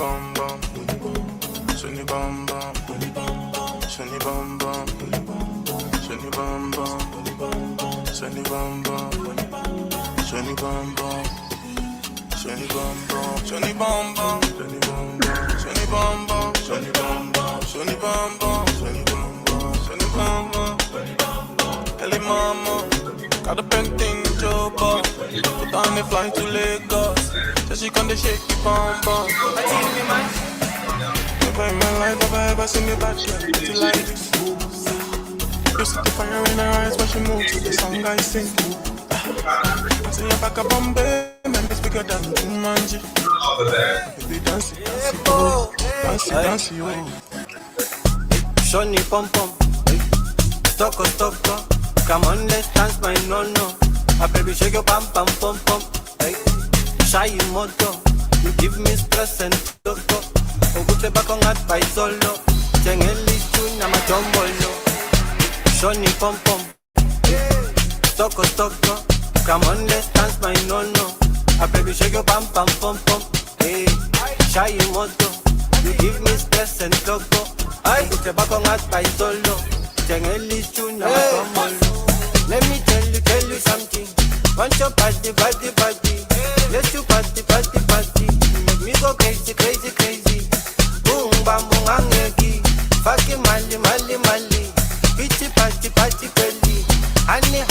bum bum, Sunny bum bum, Sunny bum bum, Sunny bum bum, Sunny bum bum, Sunny bum bum, Sunny bum bum, Sunny bum bum, Sunny bum bum, Sunny bum bum, Sunny bum bum, Sunny bum bum, Sunny bum bum, Sunny bum bum, Ellie mama, got a painting job, put on the flight to Lagos, so she can shake the bum bum. Never in my life have I ever seen me back here, pretty like this. You see the fire in her eyes when she moves to the song I sing. See her back up Bombay, man, it's bigger than Jumanji. Baby, dance it, dance it, oh. Shoni pom pom, stoko stoko. Come on, let's dance my no. A baby shake your pam pam pom pom. Hey, shy moto, you give me stress and stoko. Ogute bako ngat by solo, chengeli chuna machombolo. Shoni pom pom, stoko stoko. Come on, let's dance my no. A baby shake your pam pam pom pom. Hey, shy moto, you give me stress and stoko. Ogute bako ngat by solo, chengeli chuna machombolo. Let me tell you something. Want your party. Let's do party. Make me go crazy. Boom bam boom angeki. Fucking mali. Pitchy party belly. Honey.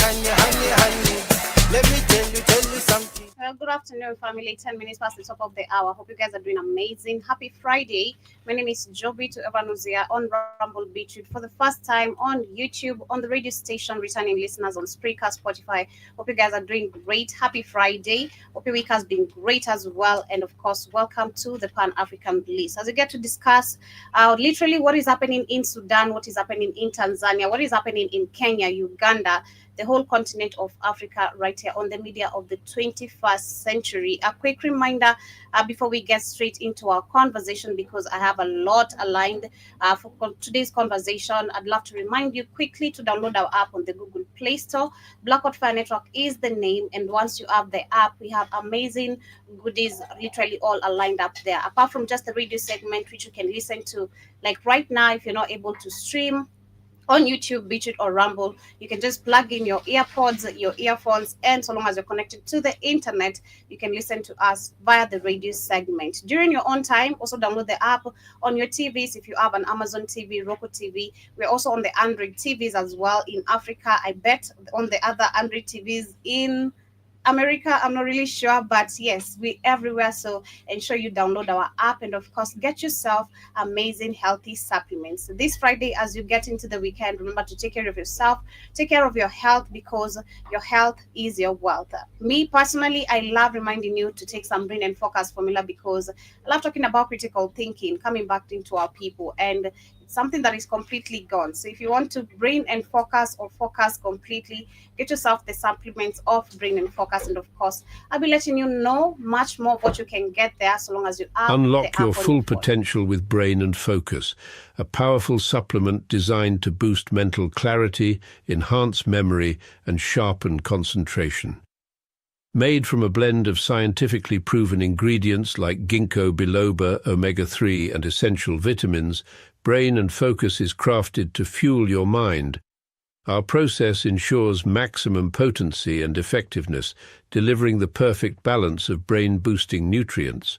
Let me tell you something. Well, good afternoon, family. 10 minutes past the top of the hour. Hope you guys are doing amazing. Happy Friday. My name is Joby to everyone who's here on Rumble Beachwood for the first time on YouTube, on the radio station, returning listeners on Spreaker, Spotify. Hope you guys are doing great. Happy Friday. Hope your week has been great as well. And of course, welcome to the Pan-African Bliss. As we get to discuss literally what is happening in Sudan, what is happening in Tanzania, what is happening in Kenya, Uganda, the whole continent of Africa right here on the media of the 21st century. A quick reminder before we get straight into our conversation, because I have a lot aligned for today's conversation. I'd love to remind you quickly to download our app on the Google Play Store. Blackout Fire Network is the name, and once you have the app, we have amazing goodies literally all aligned up there. Apart from just the radio segment, which you can listen to, like right now, if you're not able to stream on YouTube, Beachwood or Rumble, you can just plug in your earpods, your earphones, and so long as you're connected to the internet, you can listen to us via the radio segment. During your own time, also download the app on your TVs. If you have an Amazon TV, Roku TV, we're also on the Android TVs as well in Africa. I bet on the other Android TVs in America, I'm not really sure, but yes, we're everywhere. So ensure you download our app and, of course, get yourself amazing healthy supplements. This Friday, as you get into the weekend, remember to take care of yourself, take care of your health, because your health is your wealth. Me personally, I love reminding you to take some brain and focus formula, because I love talking about critical thinking, coming back into our people, and something that is completely gone. So if you want to brain and focus or focus completely, get yourself the supplements of brain and focus. And of course, I'll be letting you know much more of what you can get there, so long as you have Unlock your full potential with Brain and Focus, a powerful supplement designed to boost mental clarity, enhance memory, and sharpen concentration. Made from a blend of scientifically proven ingredients like ginkgo biloba, omega-3, and essential vitamins, Brain and Focus is crafted to fuel your mind. Our process ensures maximum potency and effectiveness, delivering the perfect balance of brain-boosting nutrients.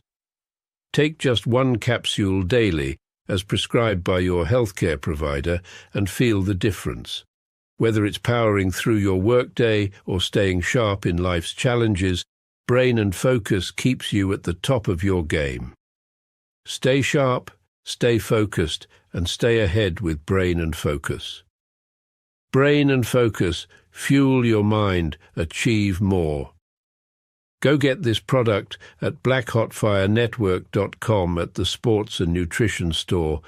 Take just one capsule daily, as prescribed by your healthcare provider, and feel the difference. Whether it's powering through your workday or staying sharp in life's challenges, Brain and Focus keeps you at the top of your game. Stay sharp, stay focused, and stay ahead with Brain and Focus. Brain and Focus, fuel your mind, achieve more. Go get this product at blackhotfirenetwork.com at the Sports and Nutrition Store.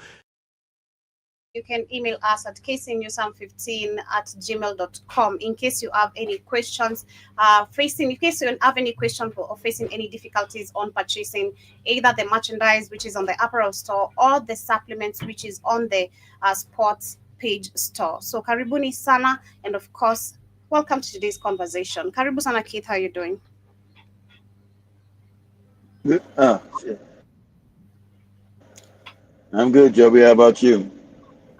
You can email us at kcnewsam15@gmail.com in case you have any questions facing any difficulties on purchasing either the merchandise, which is on the apparel store, or the supplements, which is on the sports page store. So karibuni sana, and of course, welcome to today's conversation. Karibu sana, Keith. How are you doing? Good. I'm good, Joby. How about you?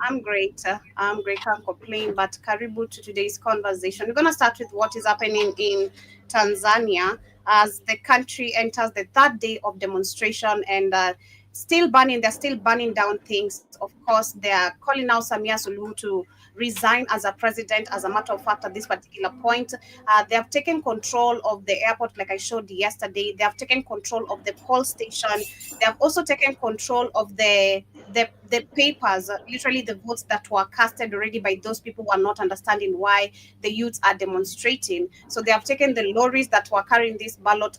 I'm great. I'm great. Can't complain. But Karibu to today's conversation. We're going to start with what is happening in Tanzania as the country enters the third day of demonstration and still burning. They're still burning down things. Of course, they are calling out Samia Suluhu to resign as a president. As a matter of fact, at this particular point, they have taken control of the airport, like I showed yesterday. They have taken control of the poll station. They have also taken control of the papers, literally the votes that were casted already by those people who are not understanding why the youths are demonstrating. So they have taken the lorries that were carrying these ballot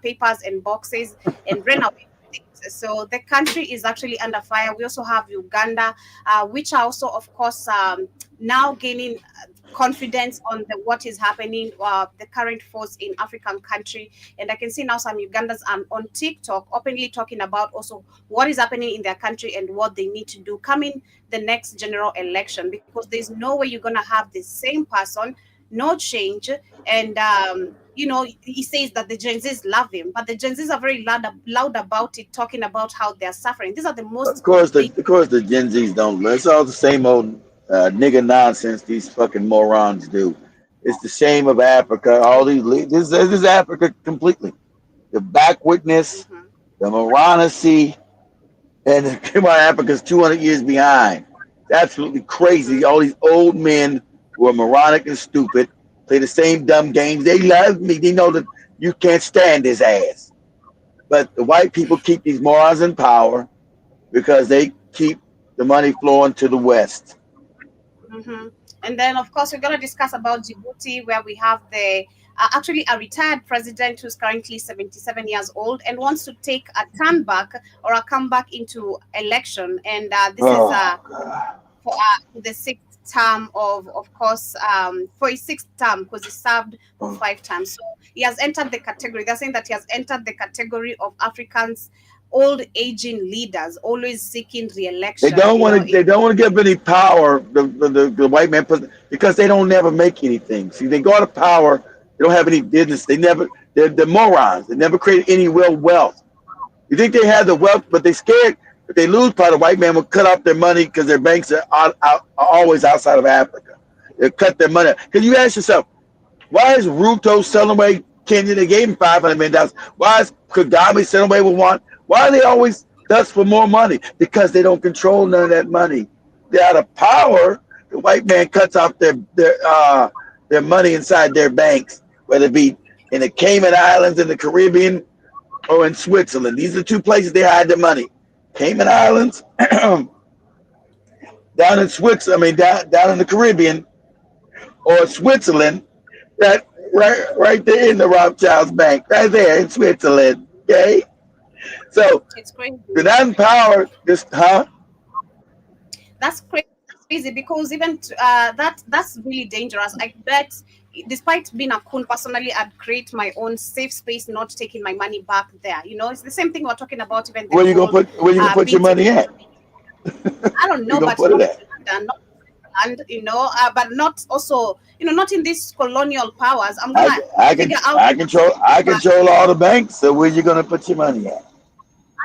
papers and boxes and ran away with it. So the country is actually under fire. We also have Uganda, which are also, of course, now gaining confidence on what is happening, the current force in African country. And I can see now some Ugandans on TikTok openly talking about also what is happening in their country and what they need to do coming the next general election, because there's no way you're going to have the same person, no change. And he says that the Gen Zs love him, but the Gen Zs are very loud about it, talking about how they're suffering. These are the Of most course, they the Gen Zs don't. It's all the same old nigga nonsense these fucking morons do. It's the shame of Africa. All these this is Africa completely. The backwardness, Mhm. the morality, and come on, Africa's 200 years behind. It's absolutely crazy. All these old men who are moronic and stupid play the same dumb games. They love me. They know that you can't stand his ass. But the white people keep these morons in power because they keep the money flowing to the West. Mm-hmm. And then, of course, we're going to discuss about Djibouti, where we have the actually a retired president who's currently 77 years old and wants to take a turn back or a comeback into election. And this is Oh, God. for the sixth term of course, for his sixth term, because he served for Oh. 5 terms. So he has entered the category. They're saying that he has entered the category of Africans old aging leaders always seeking They re-election. don't want to. They don't want to give any power. The white man because they don't never make anything. See, they go out of power. They don't have any business. They never. They're morons. They never create any real wealth. You think they have the wealth, but they scared if they lose part, the white man will cut off their money because their banks are always outside of Africa. They'll cut their money. Because you ask yourself, why is Ruto selling away Kenya? They gave him $500 million. Why is Kagame selling away with one? Why are they always dust for more money? Because they don't control none of that money. They're out of power. The white man cuts off their money inside their banks, whether it be in the Cayman Islands, in the Caribbean, or in Switzerland. These are two places they hide their money. Cayman Islands, down in Switzerland, I mean down in the Caribbean or Switzerland, that right there in the Rothschild's bank, right there in Switzerland. Okay, so It's crazy. they're not in power. This, huh? That's crazy because even that's really dangerous. I bet, despite being a coon personally, I'd create my own safe space, not taking my money back there. It's the same thing we're talking about, even the whole Where you gonna put your BT. money at? I don't Where you know, gonna but put it not at? London, not and but not also, not in these colonial powers. I'm I, gonna I can figure out I control all the banks. So where you gonna put your money at?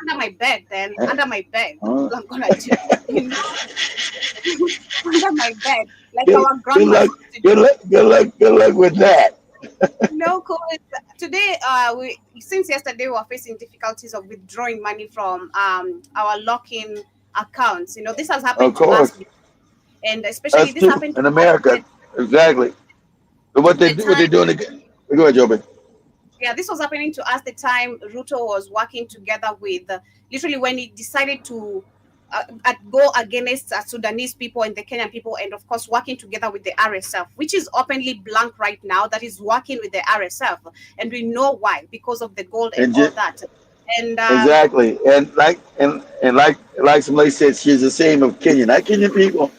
under my bed. Then Eh? under my bed, that's Huh? what I'm gonna do. You know, under my bed, like Good, our good grandmas luck. used to Good do. luck. Good luck. Good luck with that. No, cool. Today, we since yesterday we were facing difficulties of withdrawing money from our lock-in accounts. This has Of happened to us, course, and especially us this too happened to in us America. Exactly. But the what they time. doing again? Go ahead, Joby. Yeah, this was happening to us the time Ruto was working together with, literally when he decided to go against Sudanese people and the Kenyan people, and of course working together with the RSF, which is openly blank right now. That is working with the RSF, and we know why, because of the gold and And all that. And exactly, and like somebody said, she's the same of Kenya, not Kenyan people.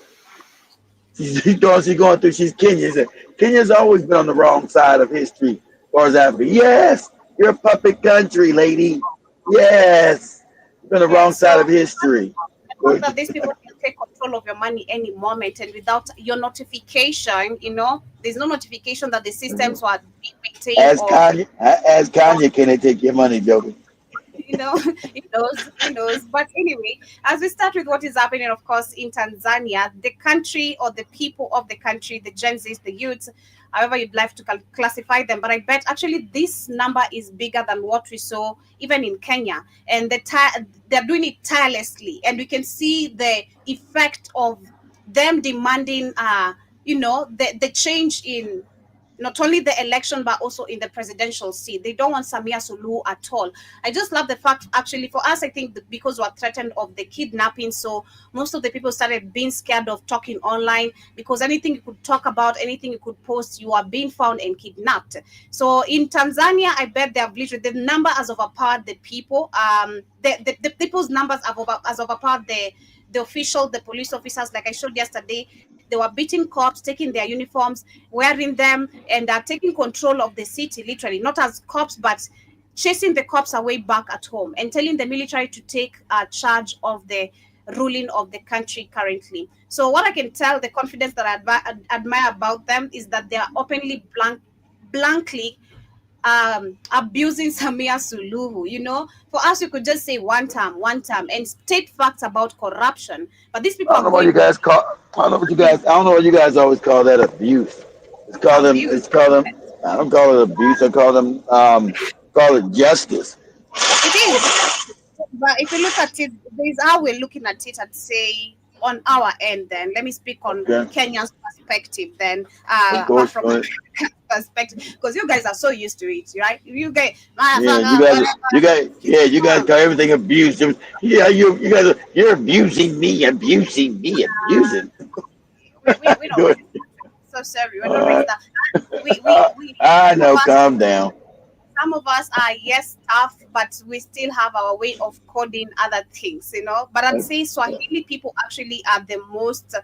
She thought she's going through. She's Kenyan. Said, Kenya's always been on the wrong side of history, as far as Africa. Yes, you're a puppet country, lady. Yes, you've been on the yeah, wrong so side of history. the fact that these people can take control of your money any moment and without your notification, there's no notification that the systems were being maintained As Kanye, can they take your money, Joby? he knows. But anyway, as we start with what is happening, of course, in Tanzania, the country or the people of the country, the Gen Zs, the youths, however you'd like to classify them. But I bet actually this number is bigger than what we saw even in Kenya, and they're doing it tirelessly, and we can see the effect of them demanding, the change in not only the election but also in the presidential seat. They don't want Samia Suluhu at all. I just love the fact, actually, for us, I think because we're threatened of the kidnapping, so most of the people started being scared of talking online, because anything you could talk about, anything you could post, you are being found and kidnapped. So in Tanzania, I bet they have literally, the number has overpowered the people. The people's numbers has overpowered the official, the police officers. Like I showed yesterday, they were beating cops, taking their uniforms, wearing them, and are taking control of the city, literally, not as cops, but chasing the cops away back at home and telling the military to take charge of the ruling of the country currently. So what I can tell, the confidence that I admire about them is that they are openly, blankly abusing Samia Suluhu. For us, we could just say one time, and state facts about corruption. But these people I are don't know what going you guys call. I don't know what you guys. I don't know what you guys always call that abuse. It's called them. abuse. It's called them. I don't call it abuse. I call them. Call it justice. It is. But if you look at it, there's how we're looking at it, I'd say, on our end. Then let me speak on Okay. Kenya's perspective. Then, Of apart course. from Go ahead. perspective, because you guys are so used to it, right? You guys, Yeah, you guys. You guys. Yeah, you guys call everything abuse. Yeah, you guys. You're abusing me. Abusing me. Abusing. we don't Good. raise so sorry, we All don't raise right. that. We I some of know. us Calm down. some of us are, yes, tough, but we still have our way of coding other things. But I'd say Swahili people actually are the most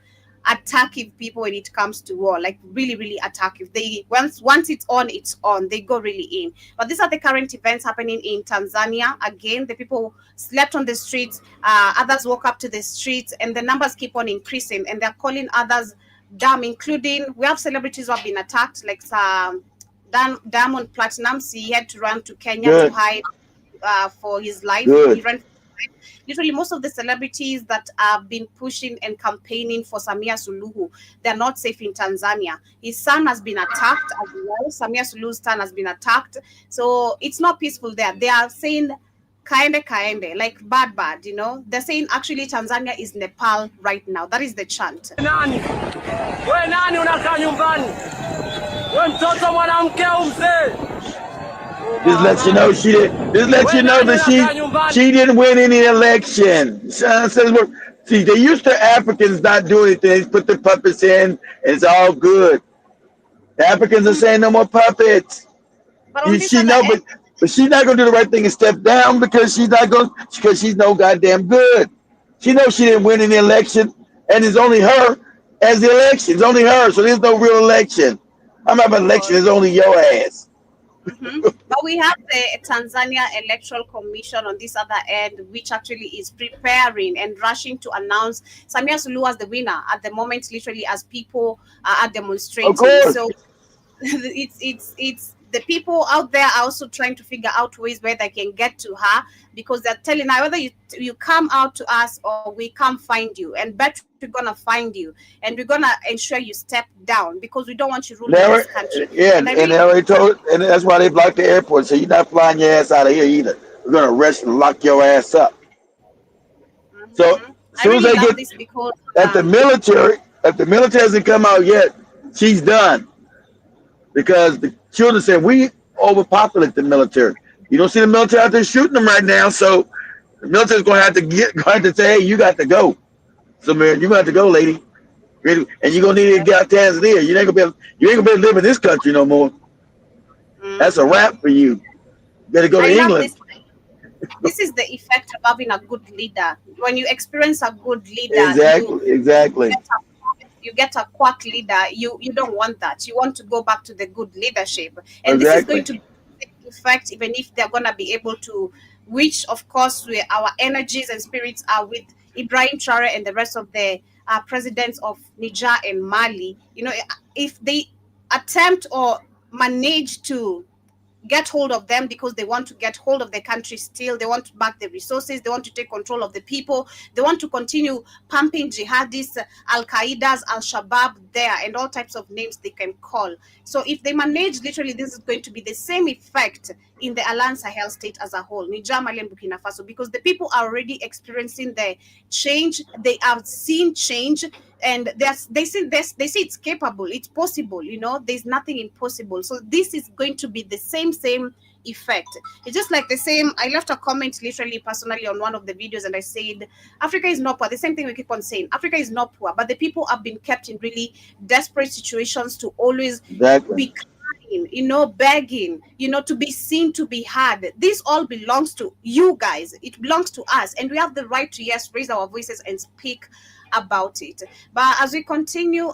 attacking people when it comes to war, like really, really attacking. They once it's on, they go really in. But these are the current events happening in Tanzania. Again, the people slept on the streets, others woke up to the streets, and the numbers keep on increasing, and they're calling others dumb, including we have celebrities who have been attacked, like Diamond Platinumz. He had to run to Kenya to Good. hide for his life. He Good. ran for his life. Literally, most of the celebrities that have been pushing and campaigning for Samia Suluhu, they're not safe in Tanzania. His son has been attacked as well. Samia Suluhu's son has been attacked. So it's not peaceful there. They are saying kaende, like bad. They're saying actually Tanzania is Nepal right now. That is the chant. Nani? We nani unakaa nyumbani? We mtoto mwanamke au mzee? Just let you know she did. Just let We you know nani that unakaa nyumbani? she didn't win any election. See, they used to Africans not doing anything. They put the puppets in, and it's all good. The Africans are saying no more puppets. But on this She other know, end, but she's not gonna do the right thing and step down because she's no goddamn good. She knows she didn't win any election, and it's only her as the election. It's only her, so there's no real election. I'm having an election. It's only your ass. But we have the Tanzania Electoral Commission on this other end, which actually is preparing and rushing to announce Samia Suluhu as the winner at the moment, literally, as people are Of demonstrating. course. So it's the people out there are also trying to figure out ways where they can get to her, because they're telling her whether you come out to us or we come find you, and bet we're gonna find you, and we're gonna ensure you step down, because we don't want you ruling Never, this country. yeah, And I and they really already told, and that's why they blocked the airport. So you're not flying your ass out of here either. We're gonna arrest and lock your ass up. So as I soon as really they love get this because at the military, if the military hasn't come out yet, she's done because the children said we overpopulate the military. You don't see the military out there shooting them right now, so the military's going to say, hey, you got to go. So man, you got to go, lady. And you're gonna need to get out Tanzania. You ain't gonna be able to live in this country no more. That's a wrap for you. You better go to I love England. this. This is the effect of having a good leader. When you experience a good leader, Exactly. you get a quack leader. You don't want that. You want to go back to the good leadership, and this is going Exactly. to effect, even if they're going to be able to, which of course our energies and spirits are with Ibrahim Traore and the rest of the presidents of Niger and Mali. If they attempt or manage to get hold of them because they want to get hold of the country still. They want to back the resources. They want to take control of the people. They want to continue pumping jihadists, Al-Qaeda's, Al-Shabaab there, and all types of names they can call. So if they manage, literally, this is going to be the same effect in the Alliance Sahel state as a whole, Niger, Mali, and Burkina Faso, because the people are already experiencing the change. They have seen change, and they say it's capable, it's possible. There's nothing impossible. So this is going to be the same effect. It's just like the same. I left a comment literally personally on one of the videos, and I said Africa is not poor. The same thing we keep on saying, Africa is not poor, but the people have been kept in really desperate situations to always be crying, begging, to be seen, to be heard. This all belongs to you guys. It belongs to us, and we have the right to, yes, raise our voices and speak about it. But as we continue,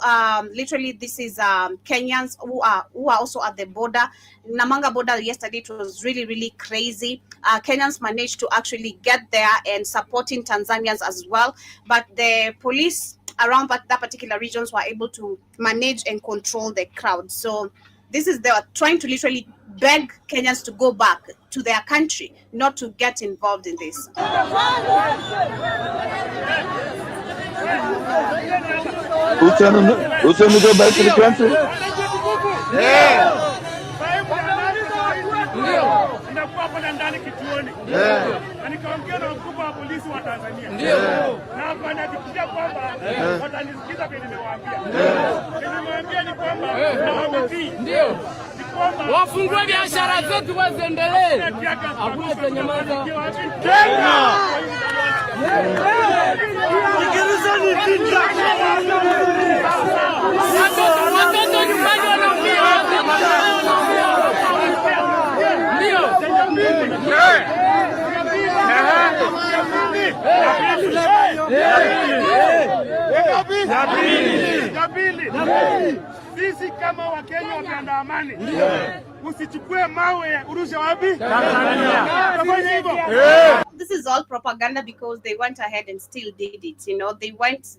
literally, this is Kenyans who are also at the border. Namanga border yesterday, it was really, really crazy. Kenyans managed to actually get there and supporting Tanzanians as well. But the police around that particular regions were able to manage and control the crowd. So they are trying to literally beg Kenyans to go back to their country, not to get involved in this. Who's telling them to go back to the country? Nikaongea na mkubwa wa polisi wa Tanzania. Na wanahakikishia kwamba watanisikiza vile nimewaambia. Nimemwambia ni kwamba wafungue biashara zetu waziendelee. Hakuna chenye maana. Kenya! Watoto nyumbani wanaumia. Sisi kama Wakenya wapenda amani, usichukue mawe urushe wapi? This is all propaganda because they went ahead and still did it. They went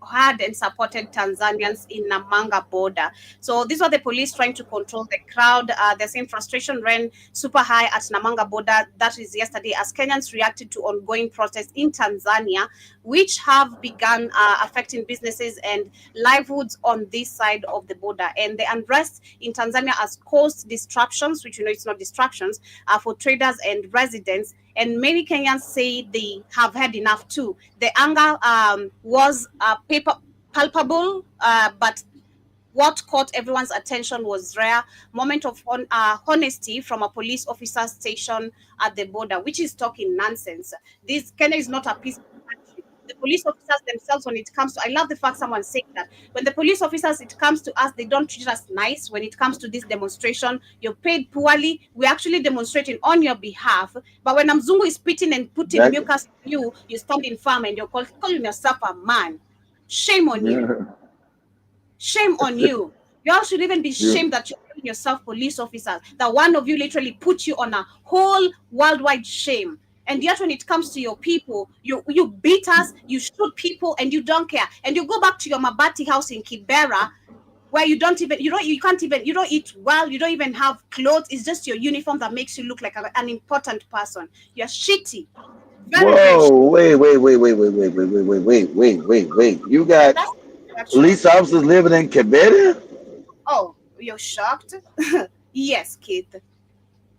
hard and supported Tanzanians in Namanga border. So these were the police trying to control the crowd. The same frustration ran super high at Namanga border. That is yesterday as Kenyans reacted to ongoing protests in Tanzania, which have begun affecting businesses and livelihoods on this side of the border. And the unrest in Tanzania has caused disruptions, which it's not distractions, for traders and residents. And many Kenyans say they have had enough too. The anger was palpable, but what caught everyone's attention was rare moment of honesty from a police officer stationed at the border, which is talking nonsense. Kenya is not a peaceful country. The police officers themselves, when it comes to, I love the fact someone saying that, when the police officers, it comes to us, they don't treat us nice. When it comes to this demonstration, you're paid poorly. We're actually demonstrating on your behalf. But when Mzungu is spitting and putting mucus on you, you stand in firm and you're calling yourself a man. Shame on you. Shame on you. You all should even be shamed that you're calling yourself police officers. That one of you literally put you on a whole worldwide shame. And yet when it comes to your people, you beat us, you shoot people, and you don't care. And you go back to your Mabati house in Kibera, where you don't eat well, you don't even have clothes. It's just your uniform that makes you look like an important person. You're shitty. Whoa, wait. You got police officers living in Kibera? Oh, you're shocked? Yes, kid.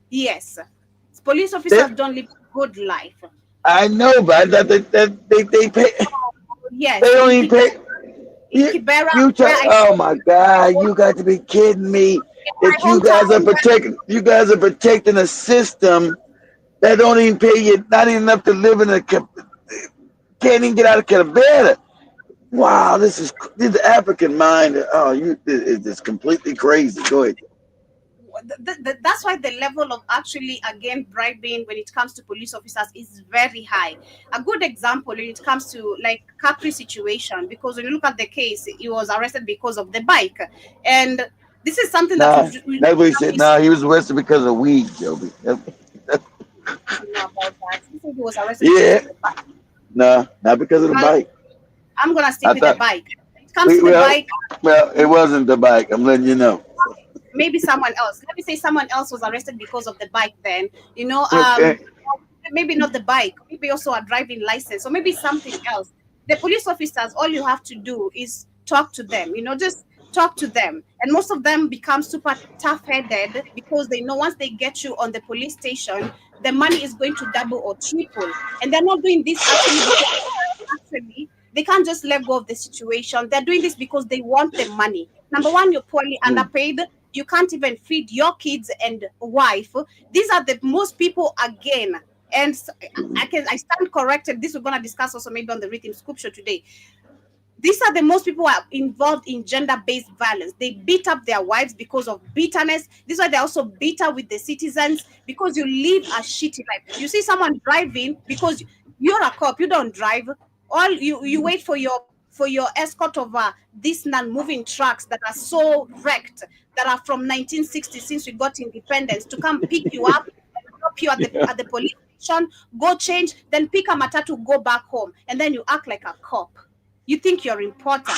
Yes. Police officers don't live a good life. I know, but they pay. Yes. They don't even pay. Kibera, oh my God! You got to be kidding me! That you guys are protecting a system that don't even pay you, not even enough to live in can't even get out of Kibera. Wow, this is the African mind. It's completely crazy. Go ahead. That's why the level of actually, again, bribing when it comes to police officers is very high. A good example when it comes to like Capri situation, because when you look at the case, he was arrested because of the bike. And this is something that he said. He was arrested because of weed, Joby. He was arrested because of the bike. No, not because of the bike. I'm gonna stick with the bike. When it comes to the bike. Well, it wasn't the bike. I'm letting you know. maybe someone else. Let me say someone else was arrested because of the bike. Then Okay. maybe not the bike, maybe also a driving license, or maybe something else. The police officers, all you have to do is talk to them. Just talk to them, and most of them become super tough-headed because they know once they get you on the police station, the money is going to double or triple, and they're not doing this actually because actually they can't just let go of the situation. They're doing this because they want the money. Number one, you're poorly underpaid. You can't even feed your kids and wife. These are the most people again. And I stand corrected. This we're gonna discuss also maybe on the rhythm scripture today. These are the most people who are involved in gender-based violence. They beat up their wives because of bitterness. This is why they're also bitter with the citizens, because you live a shitty life. You see someone driving because you're a cop, you don't drive. All you wait for your escort of these non-moving trucks that are so wrecked, that are from 1960 since we got independence, to come pick you up and drop you at the police station, go change, then pick a matatu, go back home, and then you act like a cop. You think you're important.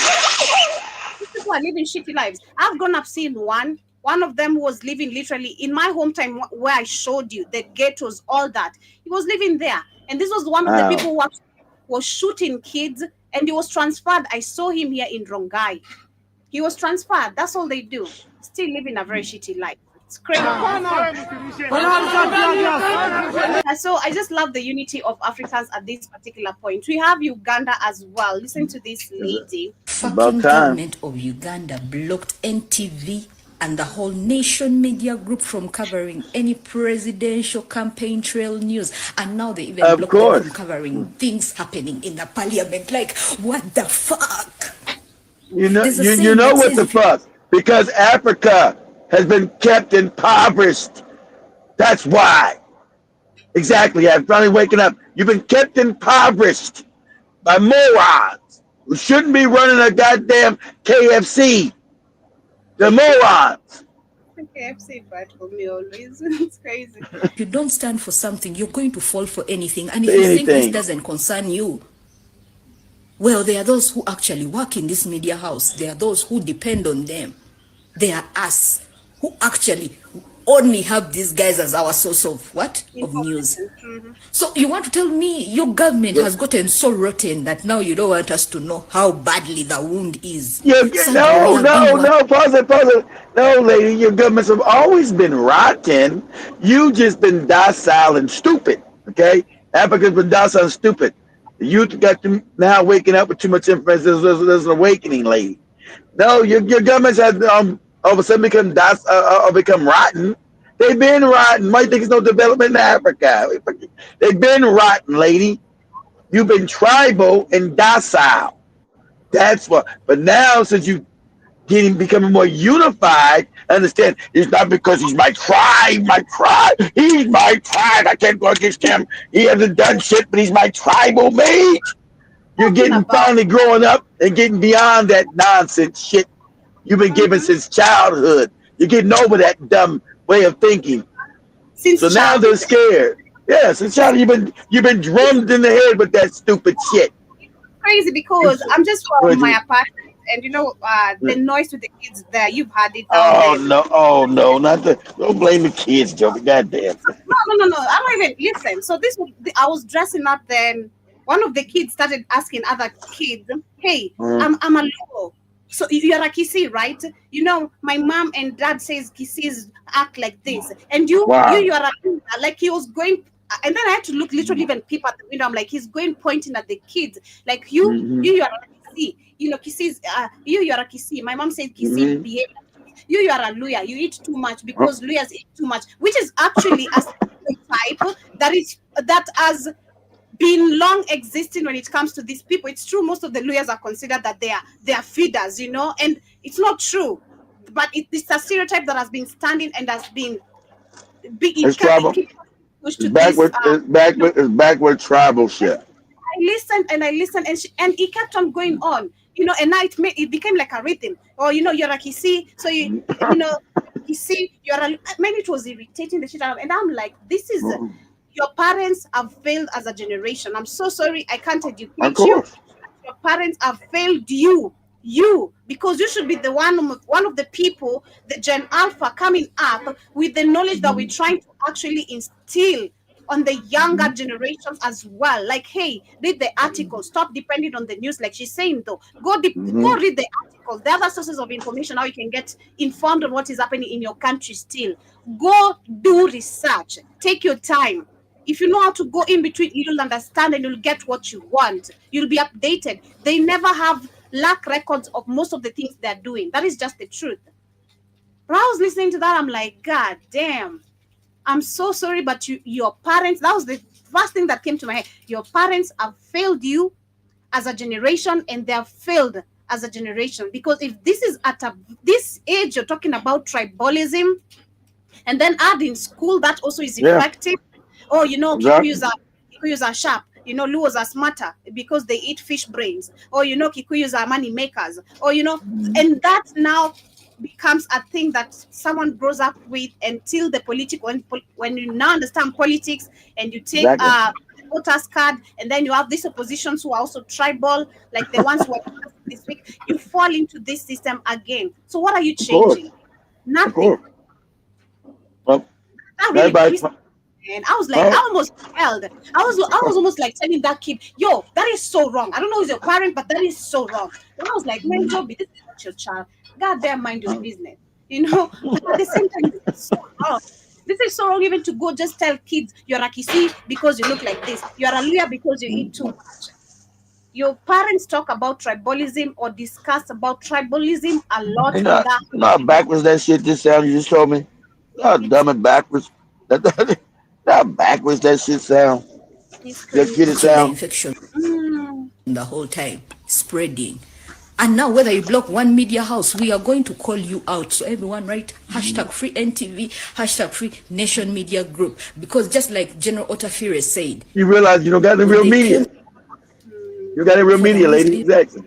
These people are living shitty lives. I've gone up seen one. One of them was living literally in my hometown where I showed you the ghettos, all that. He was living there. And this was one of the people who was shooting kids, and he was transferred. I saw him here in Rongai. He was transferred. That's all they do. Still living a very shitty life. It's crazy. So I just love the unity of Africans at this particular point. We have Uganda as well. Listen to this lady. Fucking government of Uganda blocked NTV and the whole nation media group from covering any presidential campaign trail news, and now they even blocked them from covering things happening in the parliament. Like, what the fuck? You know what the fuck? Because Africa has been kept impoverished. That's why. Exactly. I'm finally waking up. You've been kept impoverished by morons who shouldn't be running a goddamn KFC. The morons. KFC fight for me always. It's crazy. If you don't stand for something, you're going to fall for anything. And if you think this doesn't concern you, well, there are those who actually work in this media house. There are those who depend on them. There are us who actually only have these guys as our source of what? Of news. So you want to tell me your government has gotten so rotten that now you don't want us to know how badly the wound is? No, pause it. No, lady, your governments have always been rotten. You just been docile and stupid, okay? Africa's been docile and stupid. The youth got them now waking up with too much information. There's an awakening, lady. No, your governments have all of a sudden become rotten. They've been rotten. Why do you think there's no development in Africa? They've been rotten, lady. You've been tribal and docile. That's what. But now, since you becoming more unified, understand it's not because he's my tribe. He's my tribe. I can't go against him. He hasn't done shit, but he's my tribal mate. You're getting finally growing up and getting beyond that nonsense shit you've been given since childhood. You're getting over that dumb way of thinking. So now they're scared. Yeah, since childhood you've been drummed in the head with that stupid shit. Crazy because I'm just from my apartment, and the noise with the kids there. You've had it. No, not the. Don't blame the kids, Joey. Goddamn. No. I don't even listen. So I was dressing up then. One of the kids started asking other kids, "Hey, I'm a Luo. So you're a Kisi, right? My mom and dad says Kisis act like this, and you're a like." He was going, and then I had to look, literally even peep at the window. I'm like, he's going pointing at the kids, like you're a Kisi. Kisis, you're a Kisi. My mom said Kisi behave. You are a Luya. You eat too much because Luyas eat too much, which is actually a stereotype that has been long existing when it comes to these people. It's true, most of the lawyers are considered that they are feeders, and it's not true. But it's a stereotype that has been standing and has been it's tribal. It's backward tribal shit. I listened, and he kept on going on, and now it became like a rhythm. Or you're a Kisi, so Kisi, it was irritating the shit out of, and I'm like, this is. Your parents have failed as a generation. I'm so sorry. I can't educate you. Your parents have failed you. You, because you should be the one of the people, the Gen Alpha coming up with the knowledge that we're trying to actually instill on the younger generations as well. Like, hey, read the article. Stop depending on the news, like she's saying. Though, go read the article. The other sources of information, how you can get informed on what is happening in your country. Still, go do research. Take your time. If you know how to go in between, you'll understand and you'll get what you want. You'll be updated. They never have lack records of most of the things they're doing. That is just the truth. But I was listening to that, I'm like, God damn. I'm so sorry, but your parents, that was the first thing that came to my head. Your parents have failed you as a generation, and they have failed as a generation. Because if this is at this age, you're talking about tribalism, and then add in school, that also is effective. Oh, Kikuyus are sharp. Luos are smarter because they eat fish brains. Or, Kikuyus are money makers. Or, and that now becomes a thing that someone grows up with until the political, when you now understand politics and you take voters card, and then you have these oppositions who are also tribal, like the ones who are this week, you fall into this system again. So what are you changing? Nothing. Well, and I was like, I almost held. I was almost like telling that kid, yo, that is so wrong. I don't know who's your parent, but that is so wrong. And I was like, man, Joby, this is not your child. Goddamn, mind your business. But at the same time, this is so wrong. This is so wrong even to go just tell kids you're a Kisi because you look like this. You're a Luya because you eat too much. Your parents talk about tribalism or discuss about tribalism a lot. You know how backwards that shit just sounded. You just told me. How dumb and backwards. How backwards that shit sound. Just get it sound. Infection the whole time spreading. And now whether you block one media house, we are going to call you out. So everyone write hashtag free NTV, hashtag free Nation Media Group. Because just like General Otafire said, you realize you don't got the real media. You got the real media, lady. Exactly.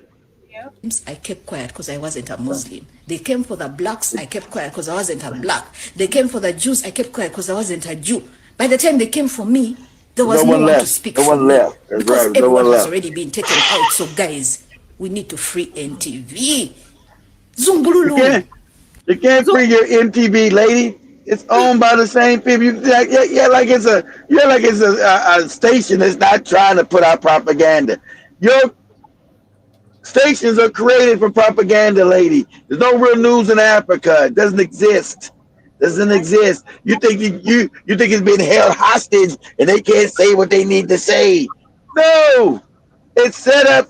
I kept quiet because I wasn't a Muslim. They came for the blacks, I kept quiet because I wasn't a black. They came for the Jews, I kept quiet because I wasn't a Jew. By the time they came for me, there was no one to speak for me. Because everyone has already been taken out. So guys, we need to free NTV. Zumbululu. You can't free your NTV, lady. It's owned by the same people. Like it's a station that's not trying to put out propaganda. Your stations are created for propaganda, lady. There's no real news in Africa. It doesn't exist. You think it's being held hostage and they can't say what they need to say? No, it's set up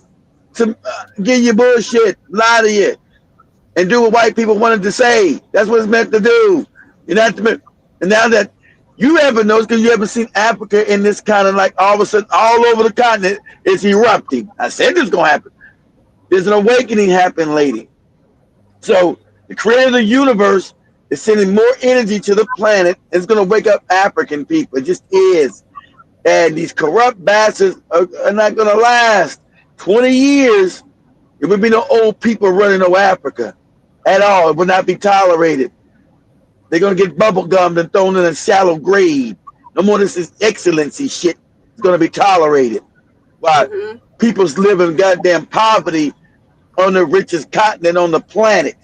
to give you bullshit, lie to you, and do what white people wanted to say. That's what it's meant to do. And now that you haven't noticed, because you haven't seen Africa in this kind of like all of a sudden all over the continent, it's erupting. I said this is gonna happen. There's an awakening happening, lady. So the creator of the universe is sending more energy to the planet. It's going to wake up African people. It just is. And these corrupt bastards are not going to last. 20 years, there would be no old people running over Africa at all. It would not be tolerated. They're going to get bubble gummed and thrown in a shallow grave. No more of this excellency shit is going to be tolerated. While people's live in goddamn poverty on the richest continent on the planet.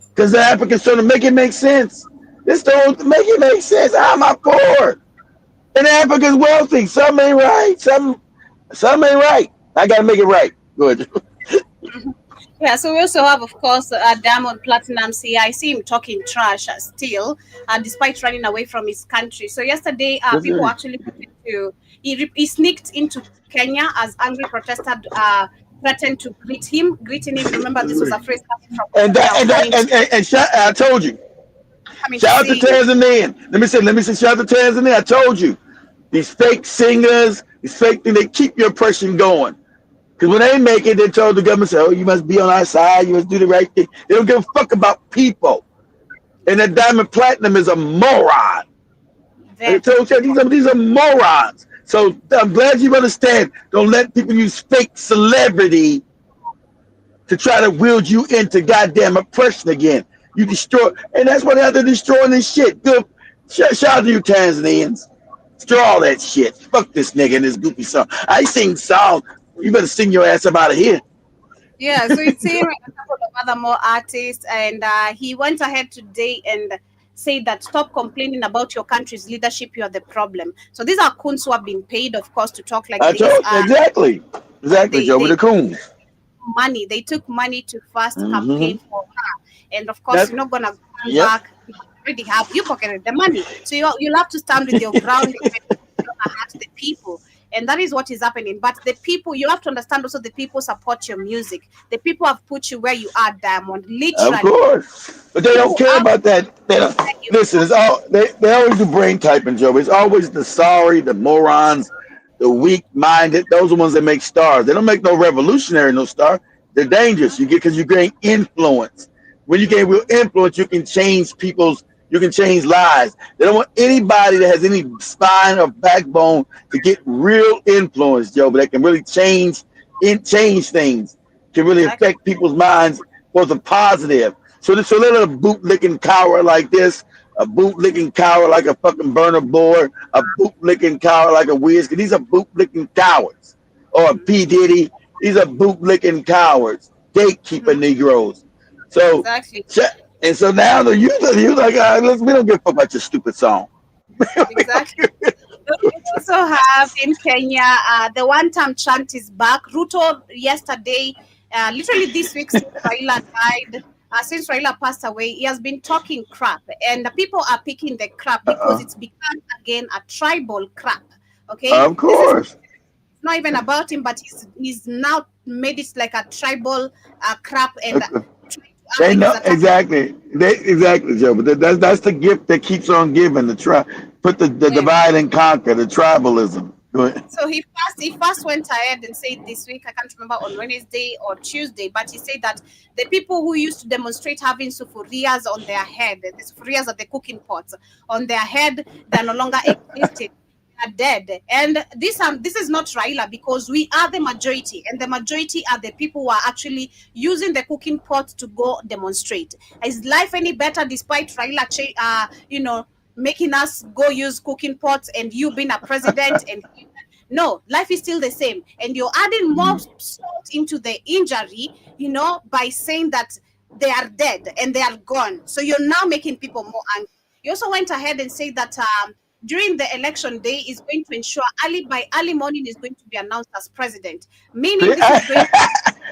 Because the Africans trying to make it make sense. This don't make it make sense. How am I poor? And Africa's wealthy. Some ain't right. Some ain't right. I gotta make it right. Good. Yeah, so we also have, of course, Diamond Platinumz here. I see him talking trash still, despite running away from his country. So yesterday, people actually he sneaked into Kenya as angry protesters threatened to greeting him. Remember, this was a phrase coming from. I told you. Shout out to Tanzania. Let me say, shout out to Tanzania. I told you, these fake singers, these fake things, they keep your oppression going. Because when they make it, they told the government, say, oh, you must be on our side, you must do the right thing. They don't give a fuck about people. And that Diamond Platinum is a moron. They told you these are morons. So I'm glad you understand. Don't let people use fake celebrity to try to wield you into goddamn oppression again. You destroy, and that's why they're destroying this shit. Good. Shout out to you Tanzanians. Destroy all that shit. Fuck this nigga and this goofy song. I sing songs. You better sing your ass up out of here. Yeah, so it's him and a couple of other more artists, and he went ahead today and said that stop complaining about your country's leadership. You are the problem. So these are coons who have been paid, of course, to talk like I this. told you exactly, They Joe, with they the coons. money. They took money to first Hmm. campaign for her, and of course, That's you're not gonna turn yep. back because you already have you pocketed the money. So you'll have to stand with your ground and hurt the people. And that is what is happening. But the people, you have to understand also the people support your music. The people have put you where you are, Diamond. Of Literally. course, but they don't People care out about that. They don't there, you listen. It's all they always do brain typing, Joe. It's always the sorry, the morons, the weak-minded. Those are the ones that make stars. They don't make no revolutionary, no star. They're dangerous. You get because you gain influence. When you gain real influence, you can change people's. You can change lives. They don't want anybody that has any spine or backbone to get real influence, Joe. But they can really change things. Can really exactly. affect people's minds for the positive. So let a bootlicking coward like this, a bootlicking coward like a fucking burner board, a bootlicking coward like a Wiz, because these are bootlicking cowards. Or a P. Diddy, these are bootlicking cowards, gatekeeper Mhm. Negroes. So, Exactly. and so now the youth like, we don't give a fuck about your stupid song. Exactly. We also have in Kenya, the one-time chant is back. Ruto yesterday, literally this week since Raila died, since Raila passed away, he has been talking crap, and the people are picking the crap because Uh-uh. it's become again a tribal crap. Okay, Of this is course. not even about him, but he's now made it like a tribal crap and trying to act They like he's know attacking. exactly. They exactly, Joe. But that's the gift that keeps on giving. The try put the Yeah. divide and conquer, the tribalism. Go ahead. So he first went ahead and said this week, I can't remember on Wednesday or Tuesday, but he said that the people who used to demonstrate having sufurias on their head, the sufurias are the cooking pots on their head, they're no longer existing. They are dead. And this is not Raila because we are the majority, and the majority are the people who are actually using the cooking pot to go demonstrate. Is life any better despite Raila, making us go use cooking pots and you being a president and no, life is still the same. And you're adding more salt into the injury, by saying that they are dead and they are gone. So you're now making people more angry. You also went ahead and said that during the election day is going to ensure by early morning is going to be announced as president, meaning this is going.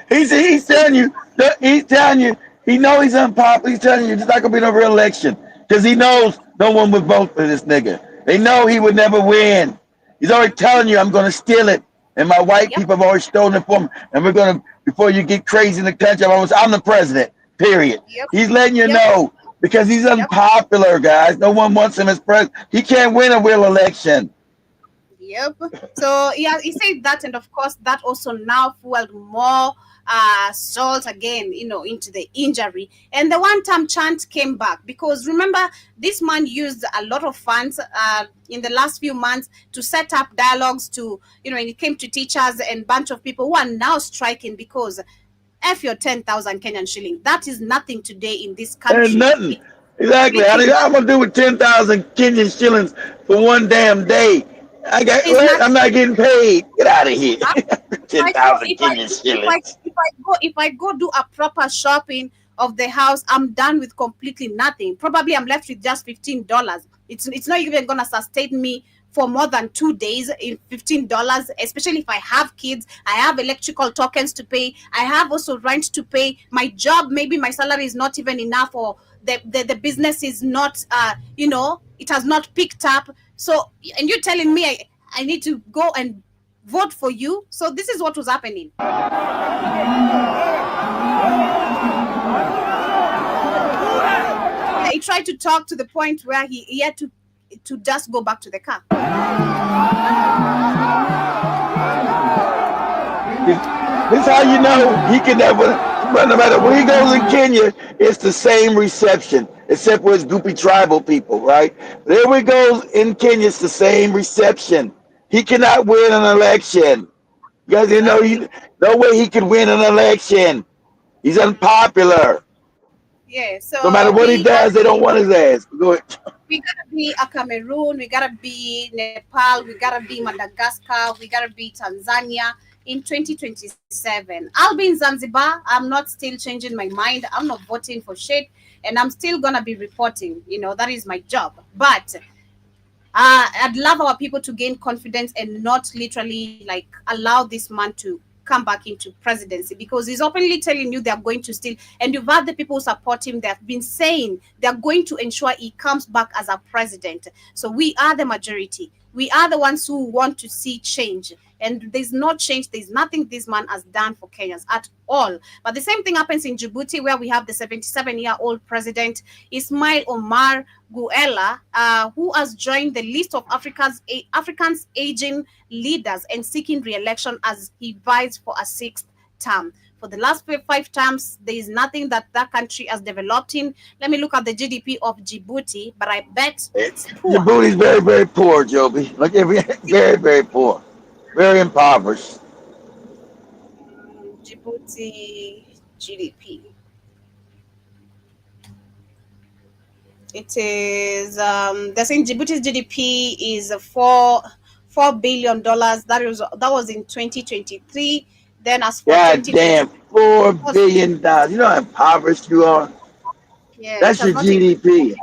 He's telling you. He's telling you. He know he's unpopular. He's telling you it's not gonna be no real election because he knows no one would vote for this nigga. They know he would never win. He's already telling you I'm gonna steal it, and my white Yep, people have already stolen it from me. And we're gonna before you get crazy in the country. I'm the president. Period. yep, He's letting you yep, know because he's yep. unpopular, guys. No one wants him as president. He can't win a real election. Yep. So yeah, he said that, and of course, that also now fueled more salt again, into the injury. And the one-time chant came back because remember, this man used a lot of funds in the last few months to set up dialogues to, when it came to teachers and bunch of people who are now striking because F your 10,000 Kenyan shilling. That is nothing today in this There's country. nothing. It's Exactly. completely I'm gonna do with 10,000 Kenyan shillings for one damn day. that is I'm nothing. not getting paid. Get out of here. If ten I go, thousand if I Kenyan if I shillings. if I go do a proper shopping of the house, I'm done with completely nothing. Probably I'm left with just $15. It's not even gonna sustain me for more than 2 days in $15, especially if I have kids, I have electrical tokens to pay, I have also rent to pay. My job, maybe my salary is not even enough, or the business is not it has not picked up. So, and you're telling me I need to go and vote for you. So this is what was happening. Yeah, he tried to talk to the point where he had to just go back to the car. This is how you know he can never. But no matter where he goes in Kenya, it's the same reception, except for his goopy tribal people, right? There we go in Kenya, it's the same reception. He cannot win an election. You guys didn't know Exactly. no way he could win an election. He's unpopular. Yeah. No matter So what he does, they don't want his ass. Go ahead. we gotta be a Cameroon, we gotta be Nepal, we gotta be Madagascar, we gotta be Tanzania. in 2027. I'll be in Zanzibar. I'm not still changing my mind. I'm not voting for shit, and I'm still gonna be reporting. That is my job. But I'd love our people to gain confidence and not literally like allow this man to come back into presidency, because he's openly telling you they're going to steal. And you've had the people who support him, they have been saying they're going to ensure he comes back as a president. So we are the majority. We are the ones who want to see change. And there's no change. There's nothing this man has done for Kenyans at all. But the same thing happens in Djibouti, where we have the 77-year-old president, Ismail Omar Guella, who has joined the list of Africans aging leaders and seeking re-election as he vies for a sixth term. For the last 5 terms, there is nothing that country has developed in. Let me look at the GDP of Djibouti, but I bet it's poor. Djibouti is very, very poor, Joby. Like very, very poor, very impoverished. Djibouti GDP. It is they're saying Djibouti's GDP is $4 billion. That was in 2023. Then as for God damn, $4 billion. You know how impoverished you are? Yeah, that's your GDP.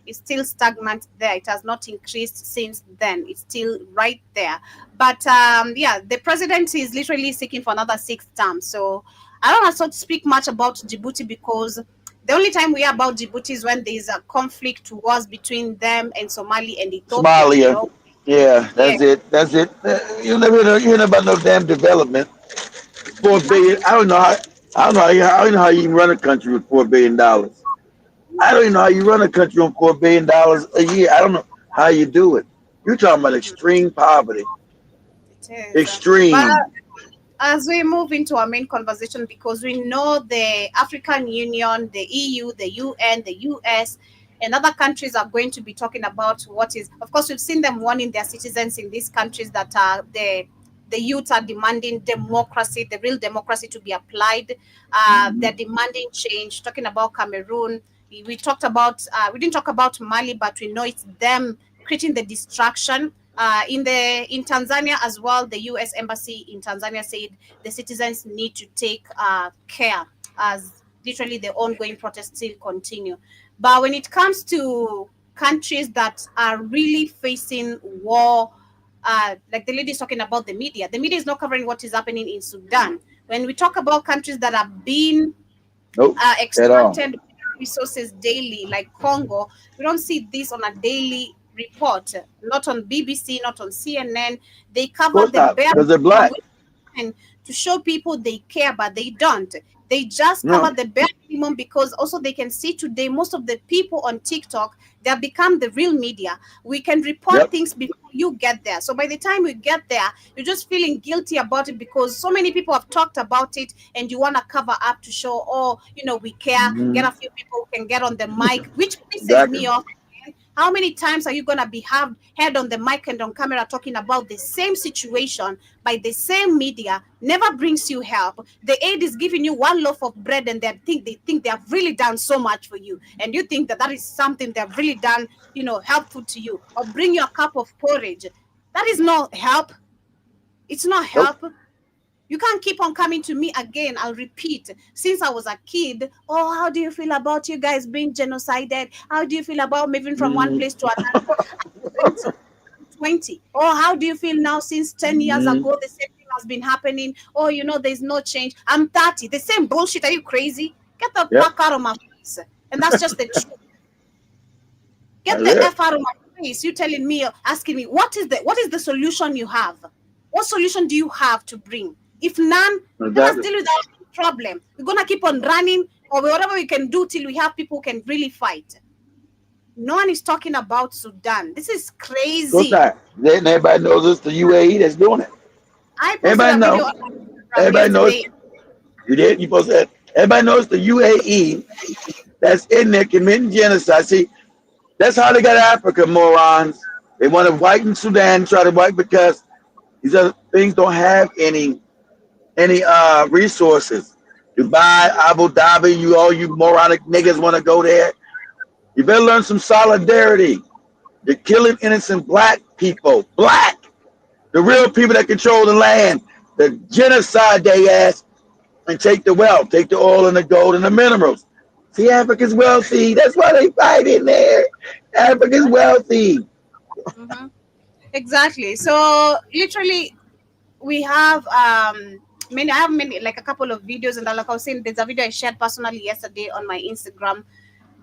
It's still stagnant there. It has not increased since then. It's still right there. But yeah, the president is literally seeking for another 6th term. So I don't have to speak much about Djibouti, because the only time we hear about Djibouti is when there's a conflict wars between them and Somali and Ethiopia. Somalia. Yeah, that's it. That's it. You never hear about no damn development. $4 billion. I don't know how you even run a country with $4 billion. I don't even know how you run a country on $4 billion a year. I don't know how you do it. You're talking about extreme poverty. Extreme. But as we move into our main conversation, because we know the African Union, the EU, the UN, the US, and other countries are going to be talking about what is, of course, we've seen them warning their citizens in these countries that the youth are demanding democracy, the real democracy to be applied. They're demanding change. Talking about Cameroon, we talked about, we didn't talk about Mali, but we know it's them creating the distraction. In Tanzania as well, the US embassy in Tanzania said the citizens need to take care as literally the ongoing protests still continue. But when it comes to countries that are really facing war, like the lady is talking about the media is not covering what is happening in Sudan. When we talk about countries that are being extracted resources daily, like Congo, we don't see this on a daily report, not on BBC, not on CNN. They cover the bare because they're black. And to show people they care, but they don't. They just cover the bare minimum, because also they can see today most of the people on TikTok, they have become the real media. We can report things before you get there. So by the time we get there, you're just feeling guilty about it, because so many people have talked about it, and you want to cover up to show, oh, we care. Get a few people who can get on the mic, which pisses me off. How many times are you going to be heard on the mic and on camera talking about the same situation by the same media? Never brings you help. The aid is giving you one loaf of bread, and they think they have really done so much for you, and you think that is something they have really done, helpful to you, or bring you a cup of porridge. That is not help. It's not help. You can't keep on coming to me again. I'll repeat. Since I was a kid, oh, how do you feel about you guys being genocided? How do you feel about moving from one place to another? 20. Oh, how do you feel now since 10 years ago the same thing has been happening? Oh, there's no change. I'm 30. The same bullshit. Are you crazy? Get the fuck out of my face. And that's just the truth. Get the F out of my face. You telling me, asking me, what is the solution you have? What solution do you have to bring? If none, let us deal with that problem. We're going to keep on running, or whatever we can do till we have people who can really fight. No one is talking about Sudan. This is crazy. Everybody knows it's the UAE that's doing it. Everybody knows. Everybody knows. You did? You supposed to. Everybody knows the UAE that's in there committing genocide. See, that's how they got Africa, morons. They want to whiten Sudan, try to white, because these other things don't have any resources. Dubai, Abu Dhabi, all you moronic niggas want to go there. You better learn some solidarity. You're killing innocent black people. Black! The real people that control the land. the genocide they ass and take the wealth, take the oil and the gold and the minerals. See, Africa's wealthy. That's why they fight in there. Africa's wealthy. Mhm. Exactly. So literally, we have many. I have many, like a couple of videos, and like I was saying, there's a video I shared personally yesterday on my Instagram,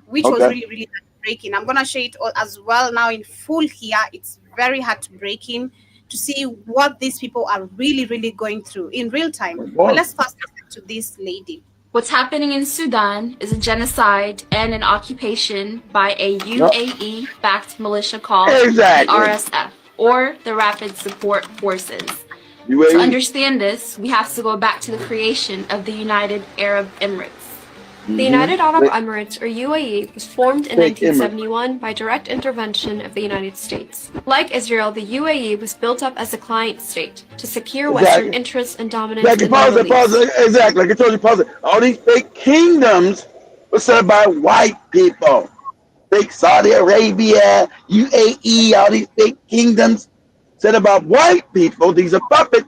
which was Okay. really, really heartbreaking. I'm gonna share it as well now in full here. It's very heartbreaking to see what these people are really, really going through in real time. But let's first listen to this lady. What's happening in Sudan is a genocide and an occupation by a UAE-backed militia called the RSF, or the Rapid Support Forces. UAE. To understand this, we have to go back to the creation of the United Arab Emirates. The United Arab Emirates, or UAE, was formed in 1971 by direct intervention of the United States. Like Israel, the UAE was built up as a client state to secure Western interests and dominance in the Middle East. Exactly, like I told you, all these fake kingdoms were set up by white people. Fake Saudi Arabia, UAE, all these fake kingdoms set up by white people. These are puppets